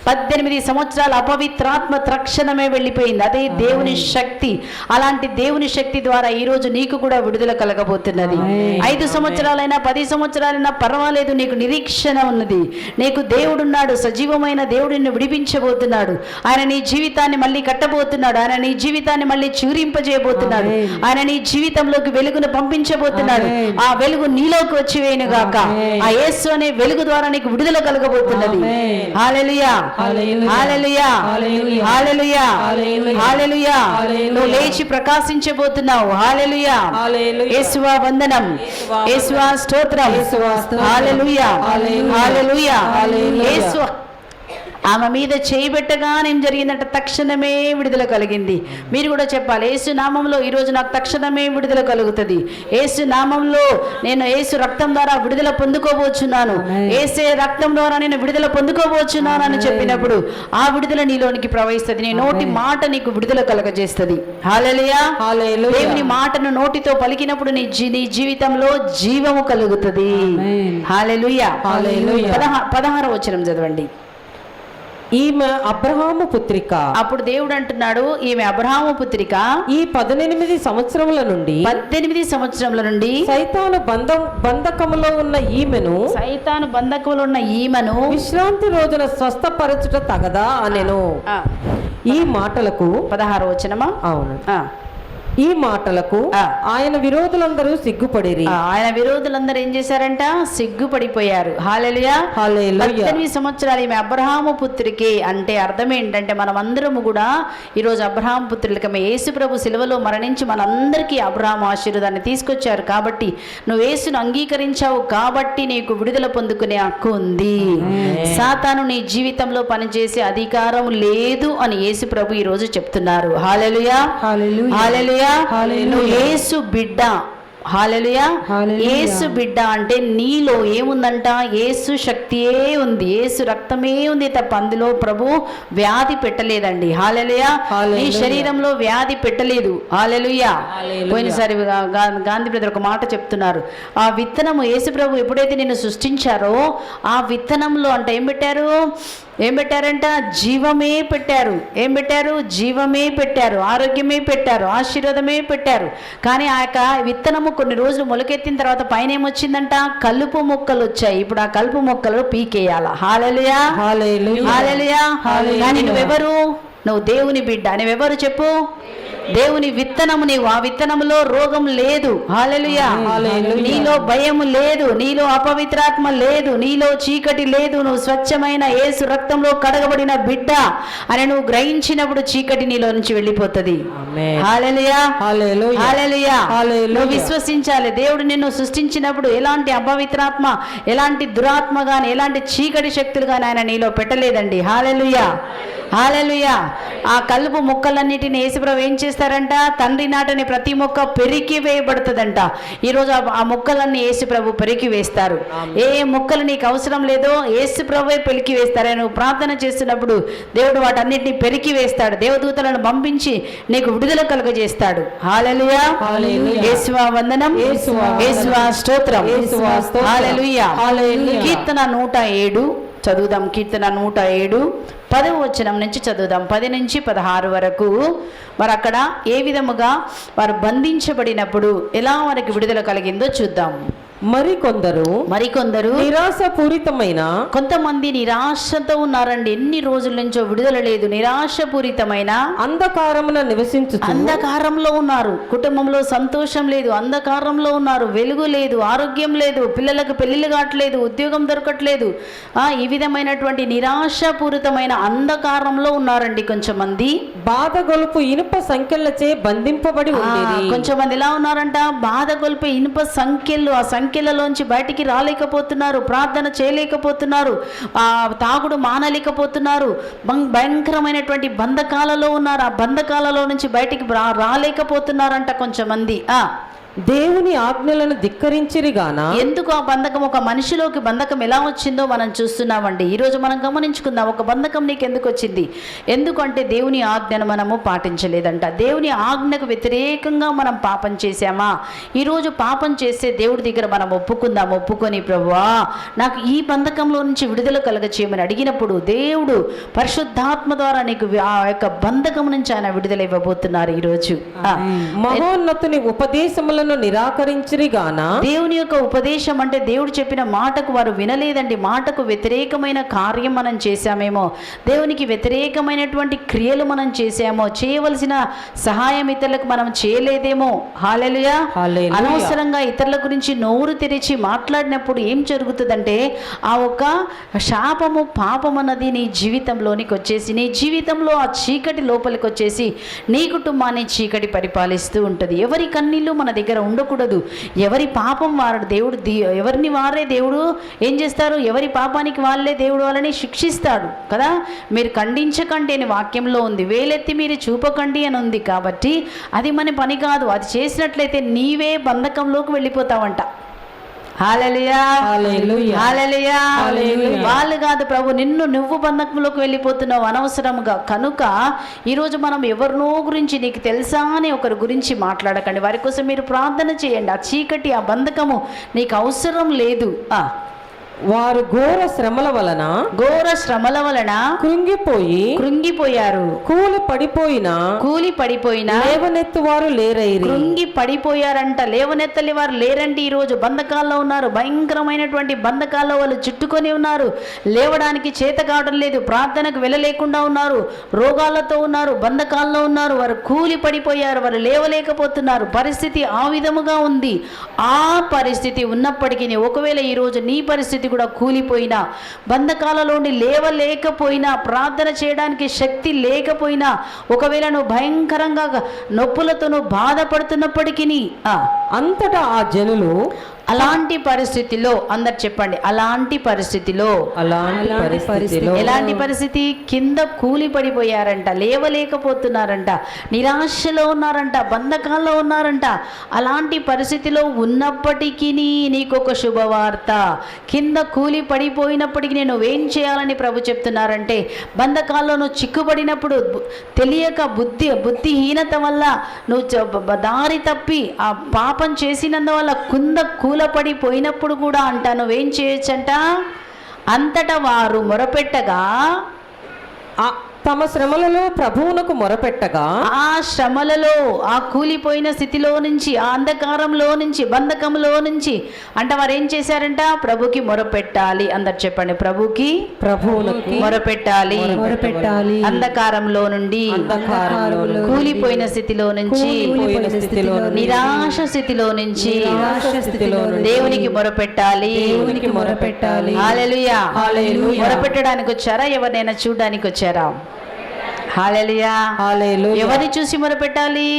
18 సంవత్సరాల అపవిత్రాత్మ తక్షణమే వెళ్ళిపోయింది. అదే దేవుని శక్తి. అలాంటి దేవుని శక్తి ద్వారా ఈరోజు నీకు కూడా విడుదల కలగబోతున్నది. 5 సంవత్సరాలైనా 10 సంవత్సరాలైనా పర్వాలేదు, నీకు నిరీక్షణ ఉన్నది. నీకు దేవుడున్నాడు, సజీవమైన దేవుడిని విడిపించబోతున్నాడు. ఆయన నీ జీవితాన్ని మళ్ళీ కట్టబోతున్నాడు, ఆయన నీ జీవితాన్ని మళ్ళీ చూరింపజే చేయబోతున్నాడు. ఆయన నీ జీవితంలోకి వెలుగును పంపించబోతున్నాడు. ఆ వెలుగు నీలోకి వచ్చి వేయను గాక. ఆ యేసు అనే వెలుగు ద్వారా నీకు విడుదల కలగబోతున్నది. హల్లెలూయా, హల్లెలూయా, హల్లెలూయా, హల్లెలూయా. నువ్వు లేచి ప్రకాశించబోతున్నావు. హల్లెలూయా, యేసువా వందనం, యేసువా స్తోత్రం, హల్లెలూయా, హల్లెలూయా. యేసు ఆమె మీద చేయబెట్టగా నేను జరిగిందంట, తక్షణమే విడుదల కలిగింది. మీరు కూడా చెప్పాలి, యేసు నామంలో ఈరోజు నాకు తక్షణమే విడుదల కలుగుతుంది. యేసు నామంలో నేను యేసు రక్తం ద్వారా విడుదల పొందుకోబోచున్నాను. యేసే రక్తం ద్వారా నేను విడుదల పొందుకోబోచున్నాను అని చెప్పినప్పుడు ఆ విడుదల నీలోనికి ప్రవహిస్తుంది. నీ నోటి మాట నీకు విడుదల కలగజేస్తుంది. హల్లెలూయా. దేవుని మాటను నోటితో పలికినప్పుడు నీ జీవితంలో జీవము కలుగుతుంది. హల్లెలూయా. 16వ వచనం చదవండి. ఈమె అబ్రహాము పుత్రిక. అప్పుడు దేవుడు అంటున్నాడు, ఈమె అబ్రహాము పుత్రిక. ఈ 18 సంవత్సరముల నుండి సైతాను బంధకములో ఉన్న ఈమెను విశ్రాంతి రోజున స్వస్థపరచుట తగదా అనెను. ఈ మాటలకు 16వ వచనమా? అవును. ఈ మాటలకు ఆయన విరోధులందరూ సిగ్గుపడిరి. ఆయన విరోధులందరూ ఏం చేశారంట? సిగ్గుపడిపోయారు. హల్లెలూయా, హల్లెలూయా. 18 సంవత్సరాలు ఈమె అబ్రహాము పుత్రికి అంటే అర్థం ఏంటంటే మనమందరము కూడా ఈరోజు అబ్రహాము పుత్రులకమే. యేసు ప్రభు సిలువలో మరణించి మనందరికీ అబ్రహాము ఆశీర్వాదాన్ని తీసుకొచ్చారు. కాబట్టి నువ్వు యేసును అంగీకరించావు కాబట్టి నీకు విడుదల పొందుకునే హక్కు ఉంది. సాతాను నీ జీవితంలో పనిచేసే అధికారం లేదు అని యేసు ప్రభు ఈ రోజు చెప్తున్నారు. హల్లెలూయా, హల్లెలూయా. నువ్వు యేసు బిడ్డ. హల్లెలూయా. యేసు బిడ్డ అంటే నీలో ఏముందంట? యేసు శక్తియే ఉంది, యేసు రక్తమే ఉంది తప్ప అందులో ప్రభు వ్యాధి పెట్టలేదండి. హల్లెలూయా. నీ శరీరంలో వ్యాధి పెట్టలేదు. హల్లెలూయా. పోయినసారి గాంధీ బ్రదర్ ఒక మాట చెప్తున్నారు, ఆ విత్తనము యేసు ప్రభు ఎప్పుడైతే నిన్ను సృష్టించారో ఆ విత్తనంలో అంటే ఏం పెట్టారంట? జీవమే పెట్టారు. ఏం పెట్టారు? జీవమే పెట్టారు, ఆరోగ్యమే పెట్టారు, ఆశీర్వాదమే పెట్టారు. కానీ ఆ యొక్క విత్తనము కొన్ని రోజులు మొలకెత్తిన తర్వాత పైన ఏమొచ్చిందంట? కలుపు మొక్కలు వచ్చాయి. ఇప్పుడు ఆ కలుపు మొక్కలు పీకేయాల. హల్లెలూయా, హల్లెలూయా. కానీ నువ్వెవరు? నువ్వు దేవుని బిడ్డ. నువ్వెవరు చెప్పు? దేవుని విత్తనము నీవు. ఆ విత్తనములో రోగం లేదు. హల్లెలూయా. నీలో భయము లేదు, నీలో అపవిత్రాత్మ లేదు, నీలో చీకటి లేదు. నువ్వు స్వచ్ఛమైన యేసు రక్తంలో కడగబడిన బిడ్డ అని నువ్వు గ్రహించినప్పుడు చీకటి నీలో నుంచి వెళ్ళిపోతుంది. హల్లెలూయా, హల్లెలూయా. నువ్వు విశ్వసించాలి. దేవుడు నిన్ను సృష్టించినప్పుడు ఎలాంటి అపవిత్రాత్మ, ఎలాంటి దురాత్మ గాని, ఎలాంటి చీకటి శక్తులు గాని ఆయన నీలో పెట్టలేదండి. హల్లెలూయా, హల్లెలూయా. ఆ కలుపు మొక్కలన్నిటిని యేసుప్రభు ఏం చేస్తారంట? తండ్రి నాటని ప్రతి మొక్క పెరికి వేయబడుతుందంట. ఈరోజు ఆ మొక్కలన్నీ యేసుప్రభు పెరికి వేస్తారు. ఏ మొక్కలు నీకు అవసరం లేదో యేసుప్రభువే పెరికి వేస్తారు. నువ్వు ప్రార్థన చేస్తున్నప్పుడు దేవుడు వాటన్నిటిని పెరికి వేస్తాడు. దేవదూతలను పంపించి నీకు విడుదల కలుగజేస్తాడు. హల్లెలూయా, యేసువా వందనం, యేసువా స్తోత్రం, హల్లెలూయా. కీర్తన 107 చదువుదాం. కీర్తన 107 10వ వచనం నుంచి చదువుదాం. 10 నుంచి 16 వరకు. మరి అక్కడ ఏ విధముగా వారు బంధించబడినప్పుడు ఎలా వారికి విడుదల కలిగిందో చూద్దాం. మరికొందరు నిరాశపూరితమైన, కొంతమంది నిరాశతో ఉన్నారండి. ఎన్ని రోజుల నుంచో విడుదల లేదు. నిరాశపూరితమైన అంధకారంలో ఉన్నారు. కుటుంబంలో సంతోషం లేదు, అంధకారంలో ఉన్నారు. వెలుగు లేదు, ఆరోగ్యం లేదు, పిల్లలకు పెళ్లిళ్ళు కావట్లేదు, ఉద్యోగం దొరకట్లేదు. ఈ విధమైనటువంటి నిరాశపూరితమైన అంధకారంలో ఉన్నారండి. కొంచెమంది బాధగొలుపు ఇనుప సంఖ్యలచే బంధింపబడి ఉండేది. కొంచెమంది ఎలా ఉన్నారంట? బాధగొల్పే ఇనుప సంఖ్యలు, ఆ సంఖ్యలలోంచి బయటికి రాలేకపోతున్నారు, ప్రార్థన చేయలేకపోతున్నారు, తాగుడు మానలేకపోతున్నారు, భయంకరమైనటువంటి బంధకాలలో ఉన్నారు. ఆ బంధకాలలో నుంచి బయటికి రాలేకపోతున్నారంట కొంచెమంది. దేవుని ఆజ్ఞలను ధిక్కరించిరిగాన. ఎందుకు ఆ బంధకం, ఒక మనిషిలోకి బంధకం ఎలా వచ్చిందో మనం చూస్తున్నామండి. ఈరోజు మనం గమనించుకుందాం, ఒక బంధకం నీకు ఎందుకు వచ్చింది? ఎందుకంటే దేవుని ఆజ్ఞను మనము పాటించలేదంట. దేవుని ఆజ్ఞకు వ్యతిరేకంగా మనం పాపం చేశామా? ఈరోజు పాపం చేస్తే దేవుడి దగ్గర మనం ఒప్పుకుందాం. ఒప్పుకొని ప్రభువా నాకు ఈ బంధకంలో నుంచి విడుదల కలగచేయమని అడిగినప్పుడు దేవుడు పరిశుద్ధాత్మ ద్వారా నీకు ఆ యొక్క బంధకం నుంచి ఆయన విడుదల ఇవ్వబోతున్నారు ఈరోజు. మహోన్నతుని ఉపదేశముల ఉపదేశములను నిరాకరించిరి గాన దేవుని యొక్క ఉపదేశం అంటే దేవుడు చెప్పిన మాటకు వారు వినలేదండి. మాటకు వ్యతిరేకమైన కార్యం మనం చేశామేమో, దేవునికి వ్యతిరేకమైనటువంటి క్రియలు మనం చేశామో, చేయవలసిన సహాయం ఇతరులకు మనం చేయలేదేమో. హల్లెలూయా. హల్లెలూయా. అనవసరంగా ఇతరుల గురించి నోరు తెరిచి మాట్లాడినప్పుడు ఏం జరుగుతుందంటే ఆ ఒక శాపము పాపం అన్నది నీ జీవితంలోనికి వచ్చేసి, నీ జీవితంలో ఆ చీకటి లోపలికి వచ్చేసి నీ కుటుంబాన్ని చీకటి పరిపాలిస్తూ ఉంటుంది. ఎవరి కన్నీళ్ళు మన దగ్గర ఉండకూడదు. ఎవరి పాపం వారు దేవుడు ఎవరిని వారే దేవుడు ఏం చేస్తారు, ఎవరి పాపానికి వాళ్ళే దేవుడు వాళ్ళని శిక్షిస్తాడు కదా. మీరు ఖండించకండి అని వాక్యంలో ఉంది, వేలెత్తి మీరు చూపకండి అని ఉంది. కాబట్టి అది మన పని కాదు. అది చేసినట్లయితే నీవే బంధకంలోకి వెళ్ళిపోతావంట. హల్లెలూయా. హల్లెలూయా. హల్లెలూయా. హల్లెలూయా. వాళ్ళు కాదు ప్రభు, నువ్వు బంధకంలోకి వెళ్ళిపోతున్నావు అనవసరంగా. కనుక ఈరోజు మనం ఎవరినో గురించి నీకు తెలుసా అని ఒకరి గురించి మాట్లాడకండి. వారి కోసం మీరు ప్రార్థన చేయండి. ఆ చీకటి ఆ బంధకము నీకు అవసరం లేదు. వారు ఘోర శ్రమల వలన కృంగిపోయారు. కూలి పడిపోయినా లేవనెత్తువారు లేరైరి. కృంగి పడిపోయారంట, లేవనెత్తలి వారు లేరండి. ఈరోజు బంధకాల్లో ఉన్నారు, భయంకరమైనటువంటి బంధకాల్లో వాళ్ళు చుట్టుకొని ఉన్నారు. లేవడానికి చేత కావడం లేదు, ప్రార్థనకు వెళ్ళలేకుండా ఉన్నారు, రోగాలతో ఉన్నారు, బంధకాల్లో ఉన్నారు. వారు కూలి పడిపోయారు, వారు లేవలేకపోతున్నారు. పరిస్థితి ఆ విధముగా ఉంది. ఆ పరిస్థితి ఉన్నప్పటికీ ఒకవేళ ఈరోజు నీ పరిస్థితి కూడా కూలిపోయినా, బంధకాలలోని లేవలేకపోయినా, ప్రార్థన చేయడానికి శక్తి లేకపోయినా, ఒకవేళ నువ్వు భయంకరంగా నొప్పులతో నువ్వు బాధపడుతున్నప్పటికీ అంతటా ఆ జనులు అలాంటి పరిస్థితిలో, అందరు చెప్పండి, అలాంటి పరిస్థితిలో ఎలాంటి పరిస్థితి, కింద కూలి పడిపోయారంట, లేవలేకపోతున్నారంట, నిరాశలో ఉన్నారంట, బంధకాల్లో ఉన్నారంట. అలాంటి పరిస్థితిలో ఉన్నప్పటికీ నీకొక శుభవార్త. కింద కూలి పడిపోయినప్పటికీ నువ్వేం చేయాలని ప్రభు చెప్తున్నారంటే, బంధకాల్లో నువ్వు చిక్కుబడినప్పుడు తెలియక బుద్ధిహీనత వల్ల నువ్వు దారి తప్పి ఆ పాపం చేసినందువల్ల కూలపడిపోయినప్పుడు కూడా అంట నువ్వేం చేయొచ్చంట, అంతటా వారు మొరపెట్టగా తమ శ్రమలలో ప్రభువునకు మొరపెట్టగా, ఆ శ్రమలలో, ఆ కూలిపోయిన స్థితిలో నుంచి, ఆ అంధకారంలో నుంచి, బంధకంలో నుంచి అంటే వారు ఏం చేశారంట, ప్రభుకి మొరపెట్టాలి. అందరు చెప్పండి, ప్రభువునకు మొరపెట్టాలి. అంధకారంలో నుండి, కూలిపోయిన స్థితిలో నుంచి, నిరాశ స్థితిలో నుంచి దేవునికి మొరపెట్టాలి. హల్లెలూయా. మొరపెట్టడానికి వచ్చారా, ఎవరినైనా చూడడానికి వచ్చారా? హల్లెలూయా. ఎవరిని చూసి మొరపెట్టాలి?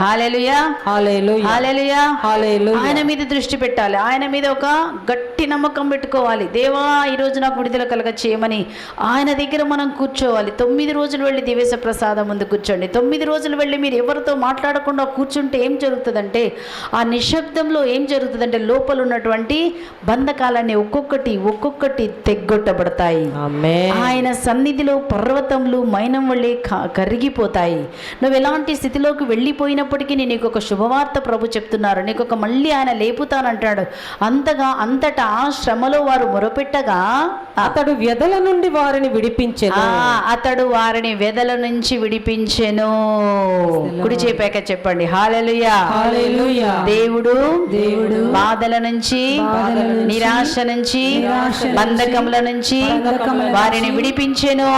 హల్లెలూయా. హల్లెలూయా. ఆయన మీద దృష్టి పెట్టాలి. ఆయన మీద ఒక గట్టి నమ్మకం పెట్టుకోవాలి. దేవా, ఈరోజు నాకు విడుదల కలగ చేయమని ఆయన దగ్గర మనం కూర్చోవాలి. 9 రోజులు వెళ్ళి దివేశ ప్రసాదం ముందు కూర్చోండి. 9 రోజులు వెళ్ళి మీరు ఎవరితో మాట్లాడకుండా కూర్చుంటే ఏం జరుగుతుందంటే, ఆ నిశ్శబ్దంలో ఏం జరుగుతుందంటే లోపల ఉన్నటువంటి బంధకాలన్నీ ఒక్కొక్కటి తెగ్గొట్టబడతాయి. ఆయన సన్నిధిలో పర్వతములు మైనం వల్లే కరిగిపోతాయి. నువ్వు ఎలాంటి స్థితిలోకి వెళ్ళిపోయినప్పటికీ నీకు ఒక శుభవార్త ప్రభు చెప్తున్నారు. నీకు ఒక మళ్ళీ ఆయన లేపుతానంటాడు. అంతటా ఆ శ్రమలో వారు మొరపెట్టగా అతడు వ్యధల నుండి వారిని విడిపించెను. అతడు వారిని వ్యధల నుంచి విడిపించెను. కుడి చేపాక చెప్పండి, హల్లెలూయా. దేవుడు బాధల నుంచి, నిరాశ నుంచి, బంధకముల నుంచి వారిని విడిపించెను.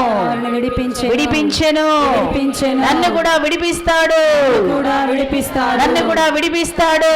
నన్ను కూడా విడిపిస్తాడు. నన్ను కూడా విడిపిస్తాడు.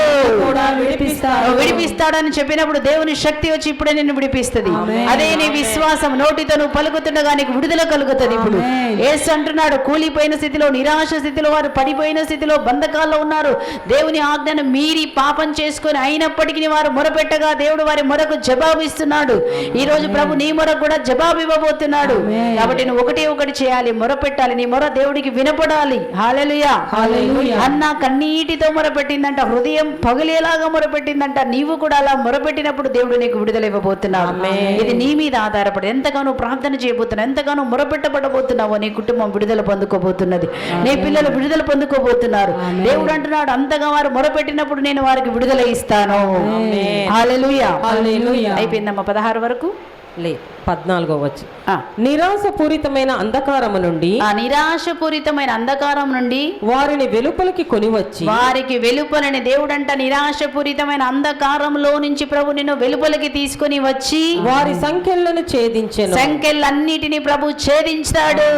విడిపిస్తాడని చెప్పినప్పుడు దేవుని శక్తి వచ్చి ఇప్పుడే నిన్ను విడిపిస్తుంది. అదే నీ విశ్వాసం. నోటితో నువ్వు పలుకుతుండగా నీకు విడుదల కలుగుతుంది. ఇప్పుడు యేసు అంటున్నాడు, కూలిపోయిన స్థితిలో, నిరాశ స్థితిలో, వారు పడిపోయిన స్థితిలో, బంధకాల్లో ఉన్నారు. దేవుని ఆజ్ఞను మీరి పాపం చేసుకొని అయినప్పటికీ వారు మొరపెట్టగా దేవుడు వారి మొరకు జవాబు ఇస్తున్నాడు. ఈ రోజు ప్రభు నీ మొరకు కూడా జవాబు ఇవ్వబోతున్నాడు. కాబట్టి నువ్వు ఒకటి చేయాలి, మొరపెట్టాలి. నీ మొర దేవుడికి వినపడాలి. హల్లెలూయా. అన్న కన్నీటితో మొరపెట్టిందంట, హృదయం పగిలేలాగా మొరపెట్టిందంట. నీవు కూడా అలా మొరపెట్టినప్పుడు దేవుడు నీకు విడుదల ఇవ్వబోతున్నాడు. ఇది నీ మీద ఆధారపడి ఎంతగానో ప్రార్థన చేయబోతున్నావు, ఎంతగానో మొరపెట్టబడబోతున్నావో నీ కుటుంబం విడుదల పొందుకోబోతున్నది. నీ పిల్లలు విడుదల పొందుకోబోతున్నారు. దేవుడు అంటున్నాడు, అంతగా వారు మొరపెట్టినప్పుడు నేను వారికి విడుదల ఇస్తాను. హల్లెలూయా. అయిపోయిందమ్మా 16 వరకు. లే 14వ వచ్చి ఆ. నిరాశపూరితమైన అంధకారము నుండి ఆ నిరాశపూరితమైన అంధకారం నుండి వారిని వెలుపలికి కొనివచ్చి వారికి వెలుపలని దేవుడంట నిరాశపూరితమైన అంధకారంలో నుంచి ప్రభు నిన్ను వెలుపలికి తీసుకొని వచ్చి వారి సంఖ్యలను ఛేదించెను. సంఖ్యలన్నిటిని ప్రభు ఛేదించాడు.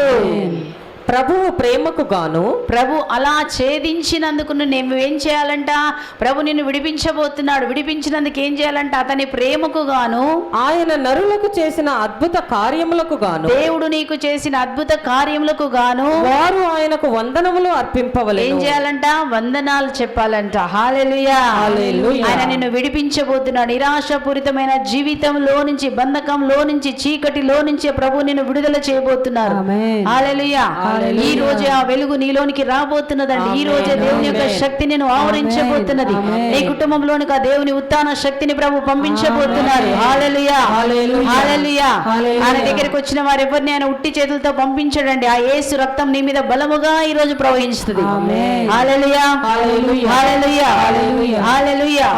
ప్రభువు ప్రేమకు గాను ప్రభు అలా ఛేదించినందుకు నువ్వు ఏం చేయాలంట? ప్రభు నిన్ను విడిపించబోతున్నాడు. విడిపించినందుకు ఏం చేయాలంట? అతని ప్రేమకు గాను, ఆయన నరులకు చేసిన అద్భుత కార్యములకు గాను, దేవుడు నీకు చేసిన అద్భుత కార్యములకు గాను వారు ఆయనకు వందనములు ఏం అర్పింపవలెను. చేయాలంట? వందనాలు చెప్పాలంట. హల్లెలూయా. హల్లెలూయా. ఆయన నిన్ను విడిపించబోతున్నాడు. నిరాశపూరితమైన జీవితంలో నుంచి, బంధకంలో నుంచి, చీకటిలో నుంచి ప్రభు నిన్ను విడుదల చేయబోతున్నారు. హల్లెలూయా. ఈ రోజే ఆ వెలుగు నీలోనికి రాబోతున్నదండి. ఈ రోజే దేవుని యొక్క శక్తి నిన్ను ఆవరించబోతున్నది. నీ కుటుంబంలోనికి ఆ దేవుని ఉత్థాన శక్తిని ప్రభు పంపించబోతున్నారు. హల్లెలూయా. హల్లెలూయా. ఆయన దగ్గరికి వచ్చిన వారు ఎవరిని ఆయన ఉట్టి చేతులతో పంపించడండి. ఆ యేసు రక్తం నీ మీద బలముగా ఈ రోజు ప్రవహిస్తుంది. హల్లెలూయా. హల్లెలూయా. హల్లెలూయా. హల్లెలూయా.